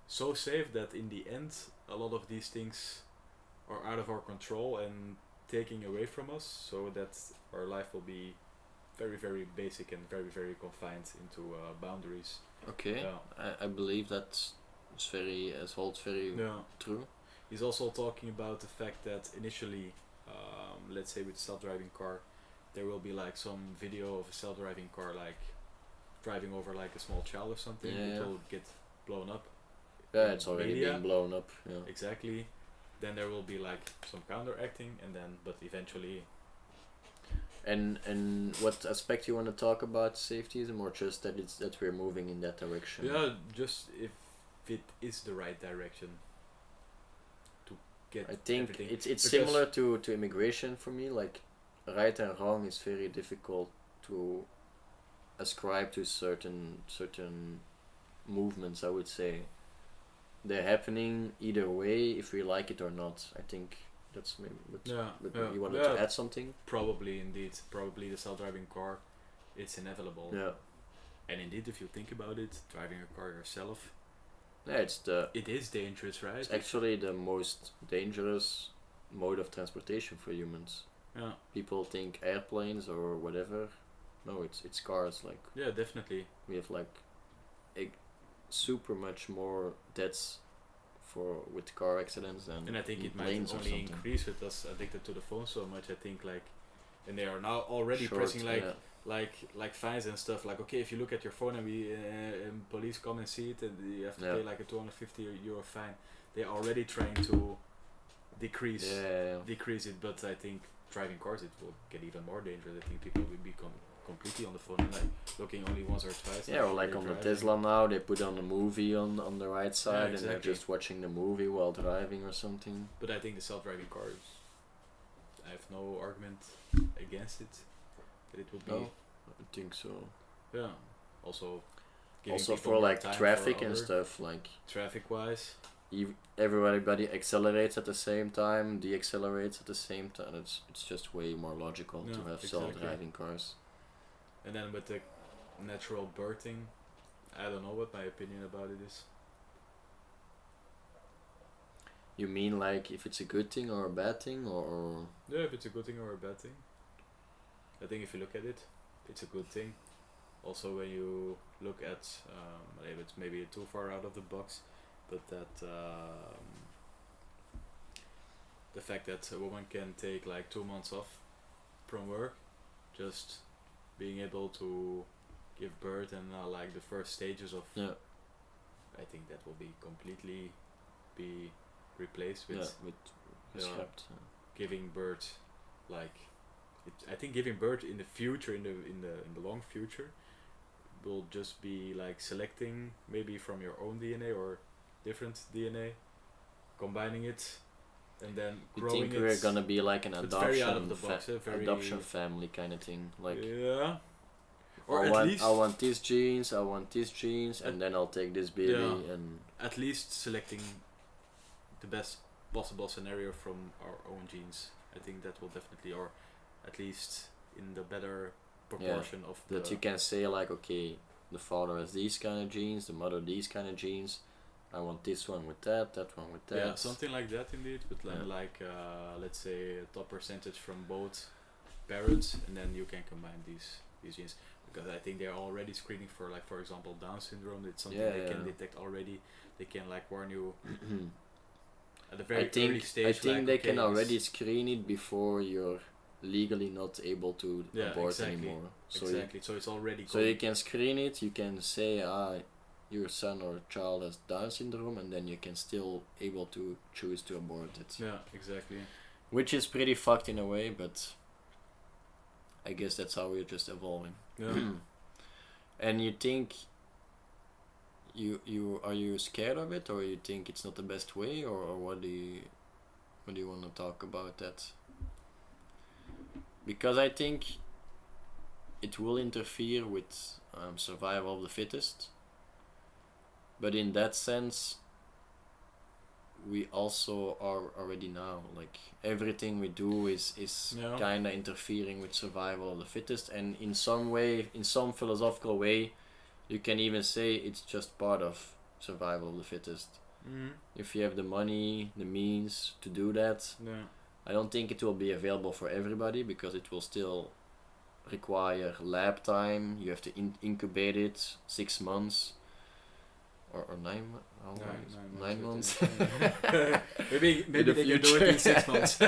So safe that in the end a lot of these things are out of our control and taking away from us, so that our life will be very, very basic and very, very confined into boundaries. Okay, I believe that holds very true. He's also talking about the fact that initially, let's say with a self-driving car, there will be like some video of a self-driving car like driving over like a small child or something. It will get blown up. Yeah, it's already been blown up. Yeah. Exactly. Then there will be like some counteracting, and then but eventually. And what aspect you want to talk about safetyism, or just that we're moving in that direction? Yeah, just if it is the right direction to get. I think it's similar to immigration for me. Like right and wrong is very difficult to ascribe to certain movements, I would say. They're happening either way, if we like it or not. I think that's maybe. But you wanted to add something? Probably, indeed. Probably the self-driving car, it's inevitable. Yeah. And indeed, if you think about it, driving a car yourself. Yeah, it is dangerous, right? It's actually the most dangerous mode of transportation for humans. Yeah. People think airplanes or whatever. No, it's cars. Like. Yeah, definitely. We have like super much more deaths with car accidents than and I think it might only increase with us addicted to the phone so much. I think like, and they are now already pressing like fines and stuff. Like, okay, if you look at your phone and police come and see it, and you have to pay like a €250 fine. They're already trying to decrease it, but I think driving cars, it will get even more dangerous. I think people will become completely on the phone and like looking only once or twice. Yeah, or like on the Tesla now, they put on a movie on the right side, and they're just watching the movie while driving or something. But I think the self-driving cars, I have no argument against it. That it would be. No, I think so. Yeah. Also for like traffic and stuff, like traffic-wise. Everybody accelerates at the same time, deaccelerates at the same time. It's just way more logical to have self-driving cars. And then with the natural birthing, I don't know what my opinion about it is. You mean like if it's a good thing or a bad thing, or? Yeah, if it's a good thing or a bad thing. I think if you look at it, it's a good thing. Also, when you look at, it's maybe too far out of the box, but that the fact that a woman can take like 2 months off from work just being able to give birth and like the first stages of. Yeah. I think that will be completely be replaced with scrapped. Giving birth, like I think giving birth in the future, in the long future, will just be like selecting maybe from your own DNA or different DNA, combining it, and then growing it. You think we're gonna be like an adoption family kind of thing, like yeah. Or I at want, least I want these genes, and then I'll take this baby and at least selecting the best possible scenario from our own genes. I think that will definitely, or at least in the better proportion of that you can say like, okay, the father has these kind of genes, the mother these kind of genes. I want this one with that one with that. Yeah, something like that indeed. But then like let's say a top percentage from both parents, and then you can combine these genes. Because I think they're already screening for, like, for example, Down syndrome. It's something they can detect already. They can like warn you at a very early stage. I think they can already screen it before you're legally not able to abort anymore. So exactly. So it's already. So you can screen it. You can say, your son or child has Down syndrome, and then you can still able to choose to abort it. Yeah, exactly. Which is pretty fucked in a way, but I guess that's how we're just evolving. Yeah. And you think are you scared of it, or you think it's not the best way, or what do you want to talk about that? Because I think it will interfere with survival of the fittest, but in that sense we also are already now, like everything we do is kind of interfering with survival of the fittest, and in some way, in some philosophical way, you can even say it's just part of survival of the fittest. If you have the money, the means to do that, I don't think it will be available for everybody, because it will still require lab time. You have to incubate it 6 months or 9 months. maybe they can do it in 6 months.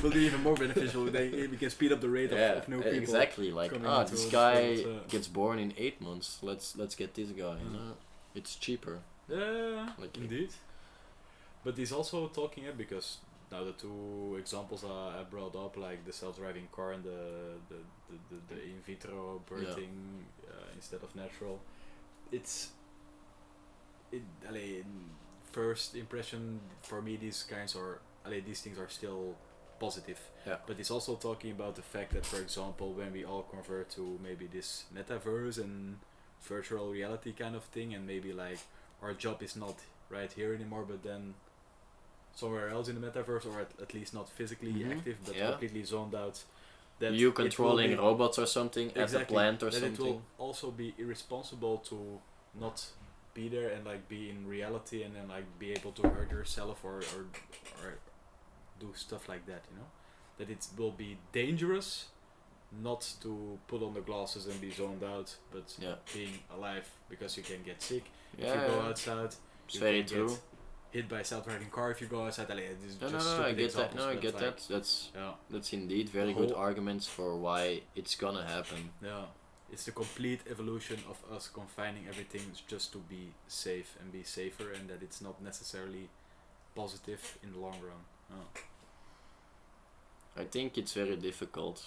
Will be even more beneficial. We can speed up the rate of new people. Exactly. Like, this guy gets born in 8 months. Let's get this guy. You know, it's cheaper. Yeah, like, indeed. But he's also talking because now the two examples I brought up, like the self-driving car and the in vitro birthing instead of natural, first impression for me, these things are still positive. But he's also talking about the fact that, for example, when we all convert to maybe this metaverse and virtual reality kind of thing, and maybe like our job is not right here anymore, but then somewhere else in the metaverse, or at least not physically active, but completely zoned out. That you controlling robots or something at the plant or something. It will also be irresponsible to not be there and like be in reality, and then like be able to hurt yourself or do stuff like that, you know? That it will be dangerous not to put on the glasses and be zoned out, but being alive, because you can get sick if you go outside. It's very true. Get hit by a self-driving car if you go outside. I get that. No, I get that. That's indeed very good arguments for why it's gonna happen. Yeah, it's the complete evolution of us confining everything just to be safe and be safer, and that it's not necessarily positive in the long run. I think it's very difficult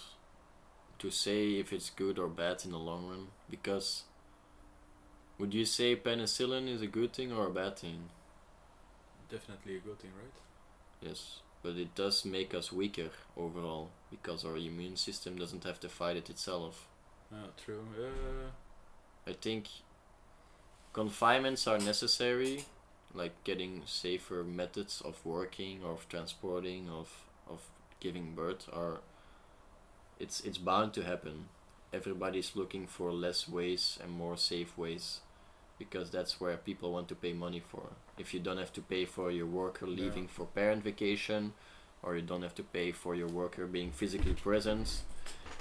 to say if it's good or bad in the long run, because would you say penicillin is a good thing or a bad thing? Definitely a good thing, right? Yes, but it does make us weaker overall, because our immune system doesn't have to fight it itself. True. I think confinements are necessary, like getting safer methods of working, of transporting, of giving birth. It's bound to happen. Everybody's looking for less ways and more safe ways, because that's where people want to pay money for. If you don't have to pay for your worker leaving for parent vacation, or you don't have to pay for your worker being physically present,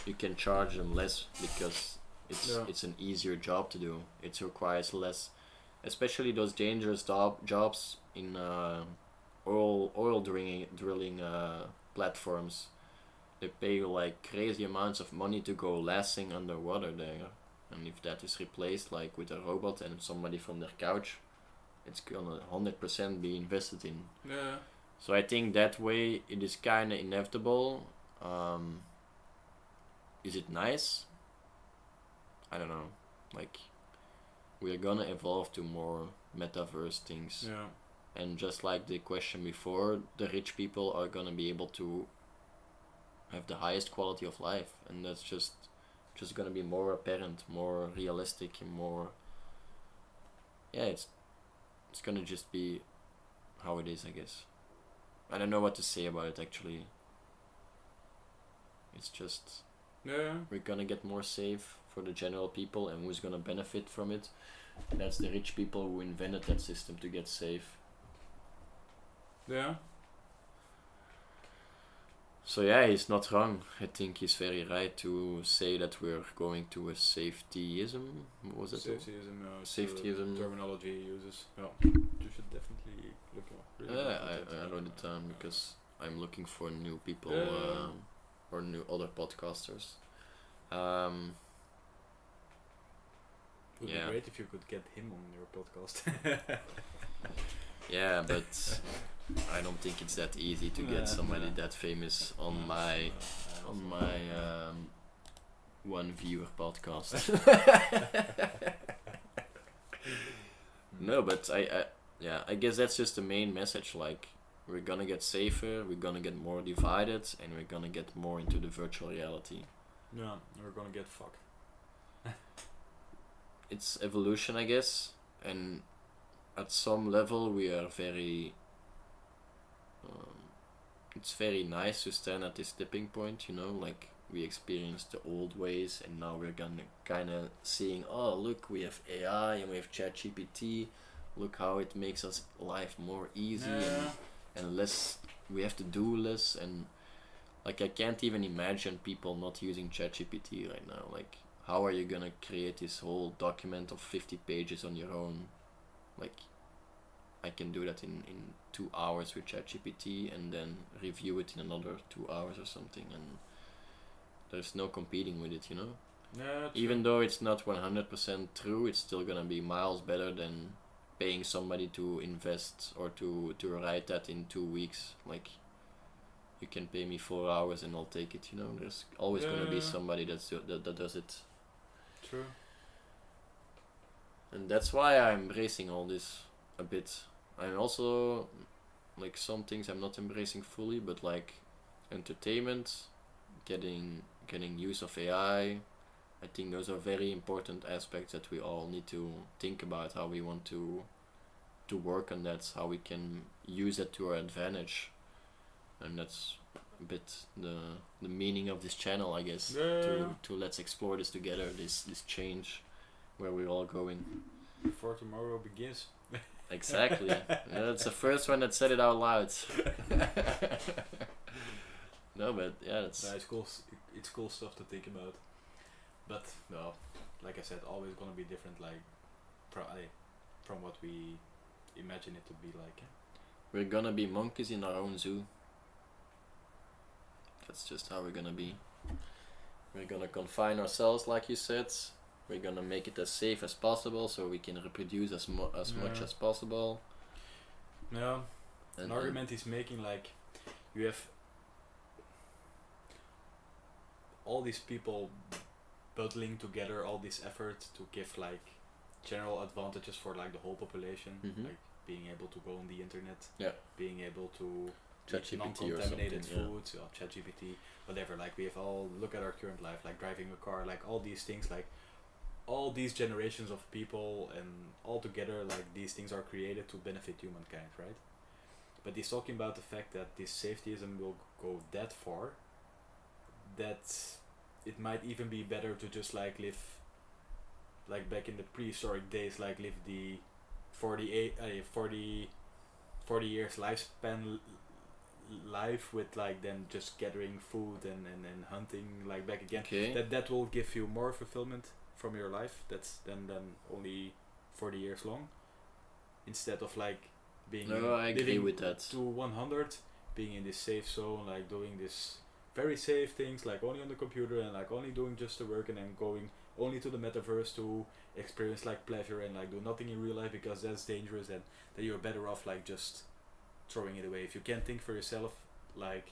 you can charge them less, because it's an easier job to do. It requires less, especially those dangerous jobs in oil drilling platforms. they pay like crazy amounts of money to go lashing underwater there, and if that is replaced like with a robot and somebody from their couch, it's gonna 100% be invested in. Yeah. So I think that way it is kind of inevitable. Is it nice? I don't know. Like, we're gonna evolve to more metaverse things. Yeah. And just like the question before, the rich people are gonna be able to have the highest quality of life, and that's just gonna be more apparent, more realistic, and more. Yeah, it's gonna just be how it is, I guess. I don't know what to say about it actually. It's just. Yeah. We're gonna get more safe for the general people, and who's gonna benefit from it? That's the rich people who invented that system to get safe. Yeah. So yeah, he's not wrong. I think he's very right to say that we're going to a safetyism. What was it? Safetyism. Terminology he uses. Yeah. You should definitely look up. Really I wrote it down because I'm looking for new people or new other podcasters. It would be great if you could get him on your podcast. Yeah, but I don't think it's that easy to get somebody that famous on my one viewer podcast. No, but I guess that's just the main message. Like, we're gonna get safer, we're gonna get more divided, and we're gonna get more into the virtual reality. Yeah, we're gonna get fucked. It's evolution, I guess, and at some level we are very. It's very nice to stand at this tipping point, you know, like we experienced the old ways, and now we're gonna kind of seeing, oh look, we have AI and we have ChatGPT. Look how it makes us life more easy and less. We have to do less, and like I can't even imagine people not using ChatGPT right now. Like, how are you gonna create this whole document of 50 pages on your own? Like, I can do that in 2 hours with ChatGPT and then review it in another 2 hours or something, and there's no competing with it, you know? Yeah, even though it's not 100% true, it's still gonna be miles better than paying somebody to invest or to write that in 2 weeks. Like, you can pay me 4 hours and I'll take it, you know? There's always gonna be somebody that does it. True. And that's why I'm embracing all this a bit. I'm also, like, some things I'm not embracing fully, but like entertainment, getting use of AI, I think those are very important aspects that we all need to think about, how we want to work on that, how we can use it to our advantage. And that's a bit the meaning of this channel, I guess. To let's explore this together, this change where we're all going. Before tomorrow begins. Exactly. That's the first one that said it out loud. No, but yeah, it's cool. It's cool stuff to think about. But no, like I said, always gonna be different. Like from what we imagine it to be like. We're gonna be monkeys in our own zoo. That's just how we're gonna be. We're gonna confine ourselves, like you said. We're gonna make it as safe as possible so we can reproduce as much as possible. Yeah. An argument he's making, like, you have all these people bundling together all this effort to give like general advantages for like the whole population, like being able to go on the internet, being able to eat non-contaminated foods, ChatGPT, whatever. Like, we have all look at our current life, like driving a car, like all these things, like all these generations of people, and all together, like these things are created to benefit humankind, right? But he's talking about the fact that this safetyism will go that far that it might even be better to just like live like back in the prehistoric days, like live the 40 years lifespan life with like then just gathering food and hunting like back again. That will give you more fulfillment from your life that's than only 40 years long, instead of like being I agree with that. To 100, being in this safe zone, like doing this very safe things, like only on the computer and like only doing just the work, and then going only to the metaverse to experience like pleasure and like do nothing in real life because that's dangerous, and that you're better off like just throwing it away if you can't think for yourself. Like,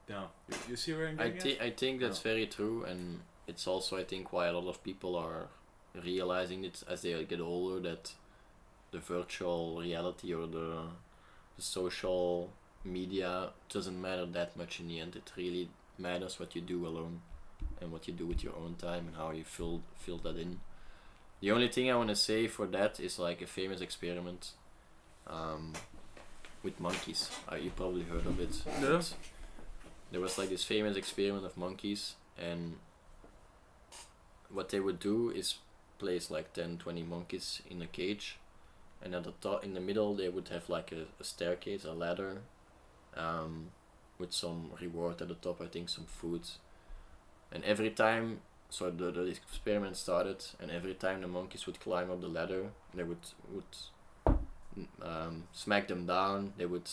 no, you see where I'm going at? I think that's very true, and it's also I think why a lot of people are realizing it as they get older, that the virtual reality or the social media doesn't matter that much in the end. It really matters what you do alone and what you do with your own time and how you fill that in. The only thing I want to say for that is like a famous experiment with monkeys. You probably heard of it. Yeah. There was like this famous experiment of monkeys, and what they would do is place like 10-20 monkeys in a cage, and at the top, in the middle, they would have like a staircase, a ladder, with some reward at the top, I think some food. And every time, so the experiment started, and every time the monkeys would climb up the ladder, they would smack them down. They would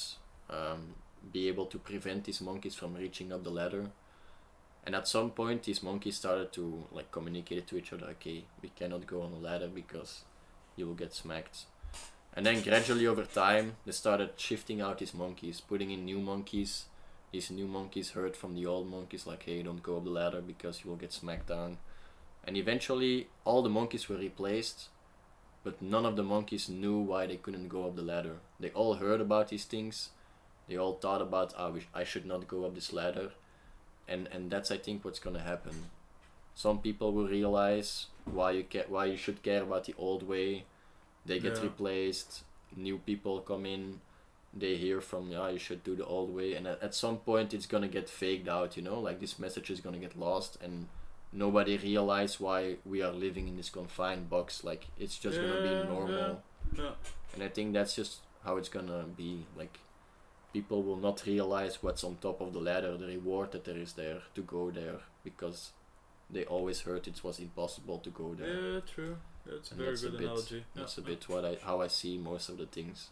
be able to prevent these monkeys from reaching up the ladder. And at some point, these monkeys started to like communicate to each other, okay, we cannot go on the ladder because you will get smacked. And then gradually over time, they started shifting out these monkeys, putting in new monkeys. These new monkeys heard from the old monkeys like, hey, don't go up the ladder because you will get smacked down. And eventually, all the monkeys were replaced, but none of the monkeys knew why they couldn't go up the ladder. They all heard about these things. They all thought about, I should not go up this ladder. And that's, I think, what's gonna happen. Some people will realize why you should care about the old way. They get replaced. New people come in. They hear from, you should do the old way. And at some point, it's gonna get faked out. Like this message is gonna get lost, and nobody realize why we are living in this confined box. Like it's just gonna be normal. Yeah. And I think that's just how it's gonna be. Like people will not realize what's on top of the ladder, the reward that there is there to go there, because they always heard it was impossible to go there. Yeah, true. That's a very good analogy. That's a bit how I see most of the things,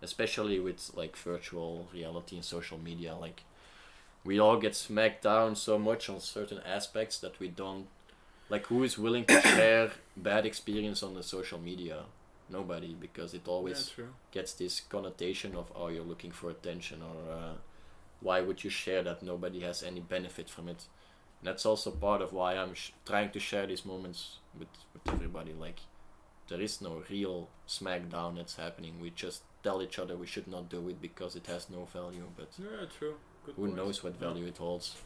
especially with like virtual reality and social media. Like we all get smacked down so much on certain aspects that we don't, like, who is willing to share bad experience on the social media? Nobody, because it always gets this connotation of, oh, you're looking for attention, or why would you share that? Nobody has any benefit from it. And that's also part of why I'm trying to share these moments with everybody. Like, there is no real smackdown that's happening. We just tell each other we should not do it because it has no value. But who knows what value it holds?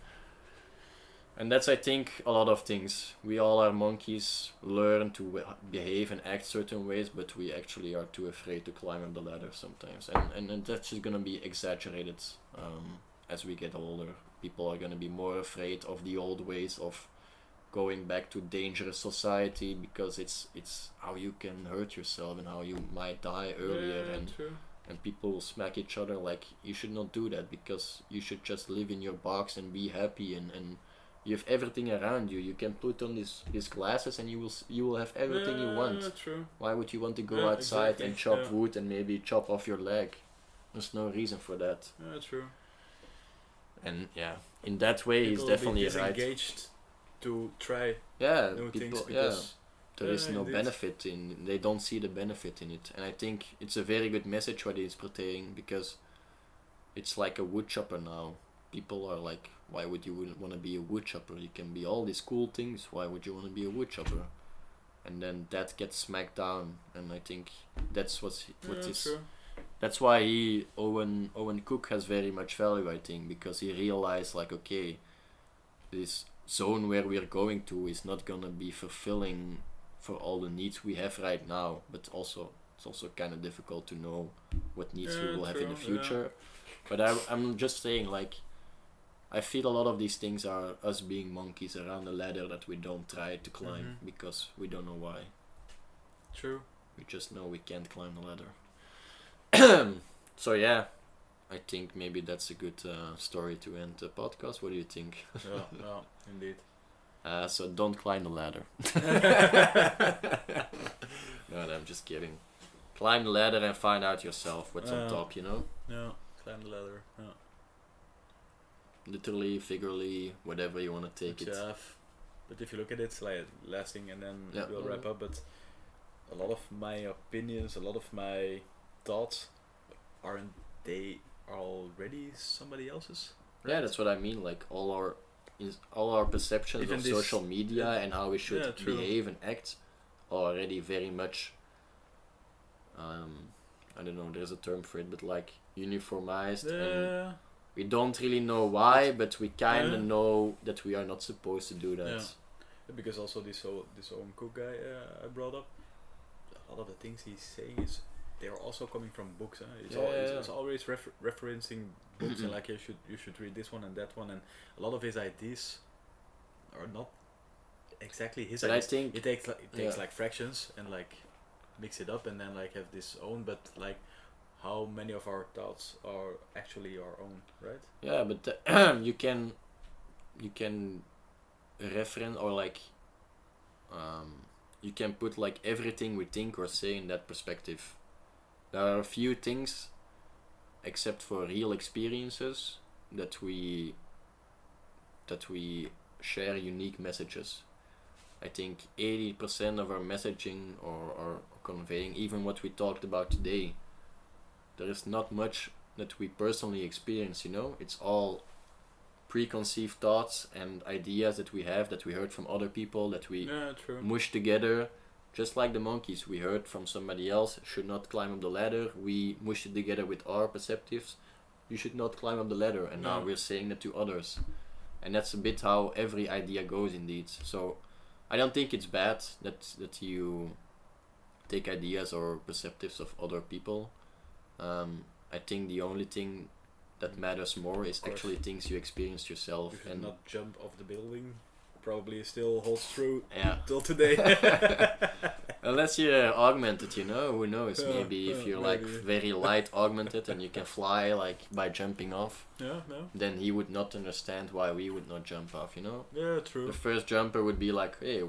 And that's, I think, a lot of things. We all are monkeys, learn to behave and act certain ways, but we actually are too afraid to climb up the ladder sometimes. And that's just going to be exaggerated as we get older. People are going to be more afraid of the old ways of going back to dangerous society, because it's how you can hurt yourself and how you might die earlier. And people will smack each other like, you should not do that, because you should just live in your box and be happy, and you have everything around you. You can put on these glasses and you will have everything you want. True. Why would you want to go outside and chop wood and maybe chop off your leg? There's no reason for that. Yeah, true. And in that way, he's definitely right. Engaged to try new things because there is no benefit in. They don't see the benefit in it, and I think it's a very good message what he's portraying, because it's like a wood chopper now. People are like, why would you want to be a wood chopper? You can be all these cool things. Why would you want to be a wood chopper? And then that gets smacked down, and I think that's that's why Owen Cook has very much value, I think, because he realized, like, okay, this zone where we're going to is not gonna be fulfilling for all the needs we have right now, but also it's also kind of difficult to know what needs we will have in the future. But I'm just saying, like, I feel a lot of these things are us being monkeys around the ladder that we don't try to climb because we don't know why. True. We just know we can't climb the ladder. So I think maybe that's a good story to end the podcast. What do you think? Yeah, indeed. So don't climb the ladder. No, I'm just kidding. Climb the ladder and find out yourself what's on top, Yeah, climb the ladder. Yeah. literally, figuratively, whatever you want to take it. Yeah, but if you look at it, it's like last thing, and then we'll wrap up. But a lot of my opinions, a lot of my thoughts, aren't they already somebody else's? Right? Yeah, that's what I mean. Like all our perceptions Even of social media and how we should behave and act are already very much. I don't know. There's a term for it, but like uniformized. And we don't really know why, but we kind of know that we are not supposed to do that. Yeah. Because also this Owen Cook guy I brought up, a lot of the things he's saying is they're also coming from books. It's always referencing books and like you should read this one and that one, and a lot of his ideas are not exactly his. But ideas. I think it takes like fractions and like mix it up and then like have this own, but like how many of our thoughts are actually our own, right? Yeah, but you can reference or like you can put like everything we think or say in that perspective. There are a few things, except for real experiences, that we share unique messages. I think 80% of our messaging or conveying, even what we talked about today, there is not much that we personally experience, you know? It's all preconceived thoughts and ideas that we have, that we heard from other people, that we mush together. Just like the monkeys, we heard from somebody else, should not climb up the ladder. We mushed it together with our perceptives. You should not climb up the ladder. And now we're saying that to others. And that's a bit how every idea goes indeed. So I don't think it's bad that you take ideas or perceptives of other people. I think the only thing that matters more is actually things you experience yourself. You should not jump off the building. Probably still holds true till today. Unless you're augmented, you know, who knows? Maybe if you're like very light augmented and you can fly like by jumping off, then he would not understand why we would not jump off, you know? Yeah, true. The first jumper would be like, hey,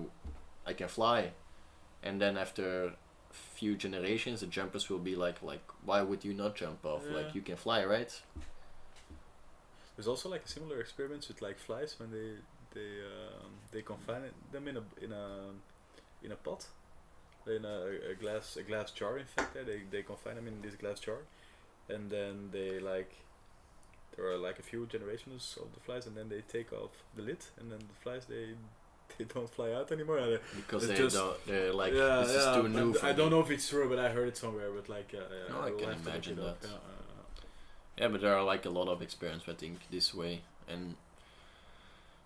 I can fly. And then after a few generations, the jumpers will be like why would you not jump off? Like, you can fly, right? There's also like a similar experiments with like flies when they confine them in a pot, in a glass jar. In fact, they confine them in this glass jar, and then there are like a few generations of the flies, and then they take off the lid, and then the flies they don't fly out anymore. Because they're like, this is too new for I don't know if it's true, but I heard it somewhere. But like, no, I can imagine that. Yeah, but there are like a lot of experiments I think this way, and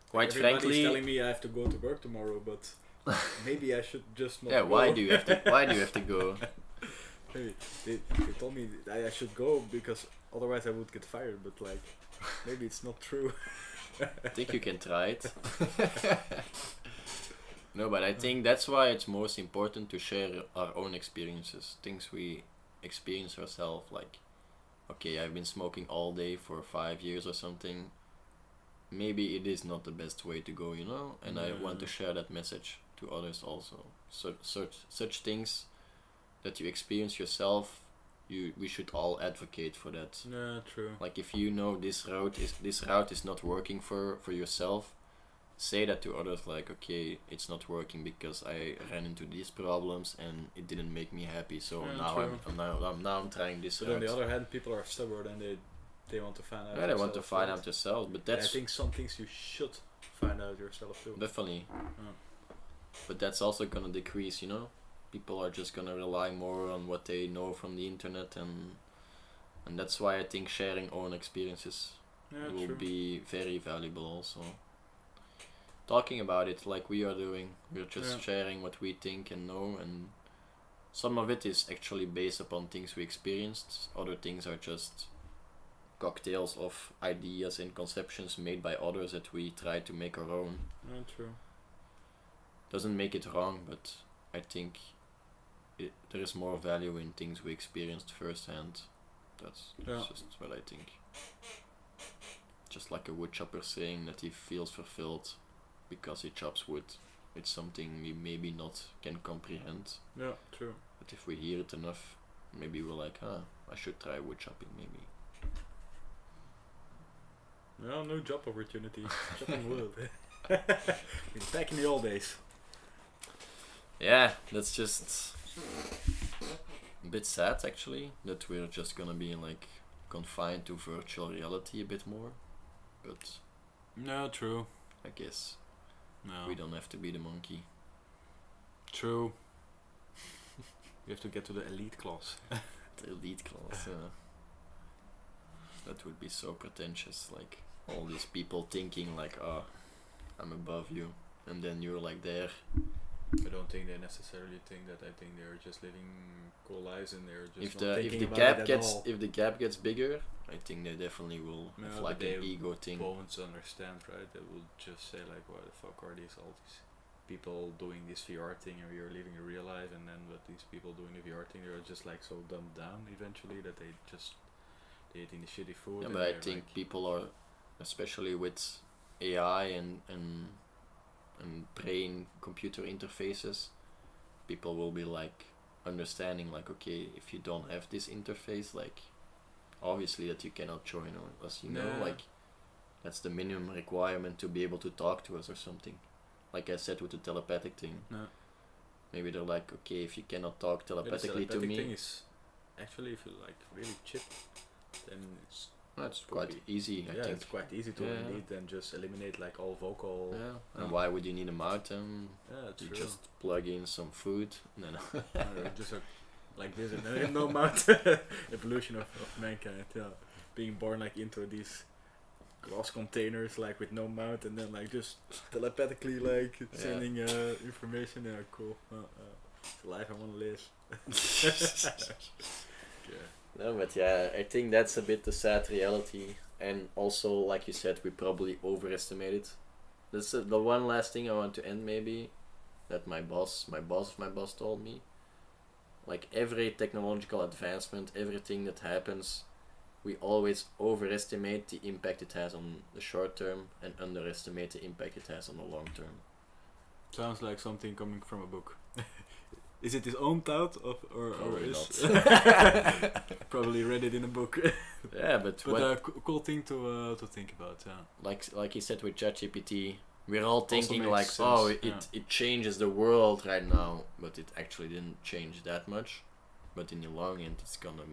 quite everybody's frankly, telling me I have to go to work tomorrow, but maybe I should just not. Yeah, go. why do you have to go? Hey, they told me I should go because otherwise I would get fired. But like, maybe it's not true. I think you can try it. No, but I think that's why it's most important to share our own experiences, things we experience ourselves. Like, okay, I've been smoking all day for 5 years or something. Maybe it is not the best way to go, you know, and I want to share that message to others also. So such things that you experience yourself, we should all advocate for that. Yeah, true. Like if you know this route is not working for yourself, say that to others. Like, okay, it's not working because I ran into these problems and it didn't make me happy. So now I'm trying this. But on the other hand, people are stubborn and they want to find out. Yeah, they want to find out themselves, but that's. I think some things you should find out yourself too. Definitely. But that's also gonna decrease, you know. People are just gonna rely more on what they know from the internet, and that's why I think sharing own experiences will be very valuable also. Talking about it like we are doing, we're just sharing what we think and know, and some of it is actually based upon things we experienced. Other things are just cocktails of ideas and conceptions made by others that we try to make our own. Yeah, true. Doesn't make it wrong, but I think there is more value in things we experienced firsthand. That's just what I think. Just like a woodchopper saying that he feels fulfilled because he chops wood. It's something we maybe not can comprehend. Yeah, true. But if we hear it enough, maybe we're like, I should try wood chopping maybe. No, no job opportunities. Chopping wood. It's back in the old days. Yeah, that's just a bit sad actually, that we're just gonna be like confined to virtual reality a bit more. But no, true. I guess No. we don't have to be the monkey. True. You have to get to the elite class. The elite class, that would be so pretentious, like all these people thinking like, oh, I'm above you, and then you're like there. I don't think they necessarily think that. I think they're just living cool lives and they're just if the gap gets bigger, I think they definitely will have like an ego thing. Won't understand, right? They will just say like, "What the fuck are all these people doing this VR thing, and we are living a real life?" And then what these people doing the VR thing, they're just like so dumbed down eventually that they eating the shitty food. Yeah, but I think like people are, especially with AI and brain computer interfaces, people will be like understanding like, okay, if you don't have this interface, like obviously that you cannot join us, you know, like that's the minimum requirement to be able to talk to us or something. Like I said with the telepathic thing. No. Maybe they're like, okay, if you cannot talk telepathically to me. Thing is actually, if you like really chip, then it's quite easy. I think it's quite easy to eliminate and just eliminate like all vocal. Yeah. And why would you need a mouth? You true. Just plug in some food. No. Just like this, no mouth. Evolution of mankind. Yeah, being born like into these glass containers like with no mouth, and then like just telepathically like sending information. Yeah, cool. It's the life I want to live. No, but yeah, I think that's a bit the sad reality, and also like you said, we probably overestimated. That's the one last thing I want to end maybe, that my boss told me. Like every technological advancement, everything that happens, we always overestimate the impact it has on the short term and underestimate the impact it has on the long term. Sounds like something coming from a book. Is it his own thought or is probably read it in a book? Yeah, but a cool thing to think about. Yeah. Like he said with ChatGPT, we're all thinking like, sense. It changes the world right now, but it actually didn't change that much. But in the long end, it's gonna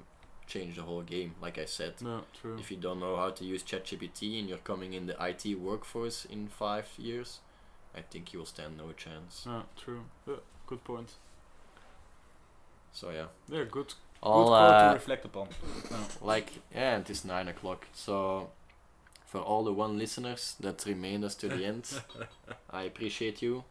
change the whole game. Like I said, true. If you don't know how to use ChatGPT and you're coming in the IT workforce in 5 years, I think you will stand no chance. True. Yeah, good point. So yeah. Good quote to reflect upon. It is 9 o'clock. So for all the one listeners that remained us to the end, I appreciate you.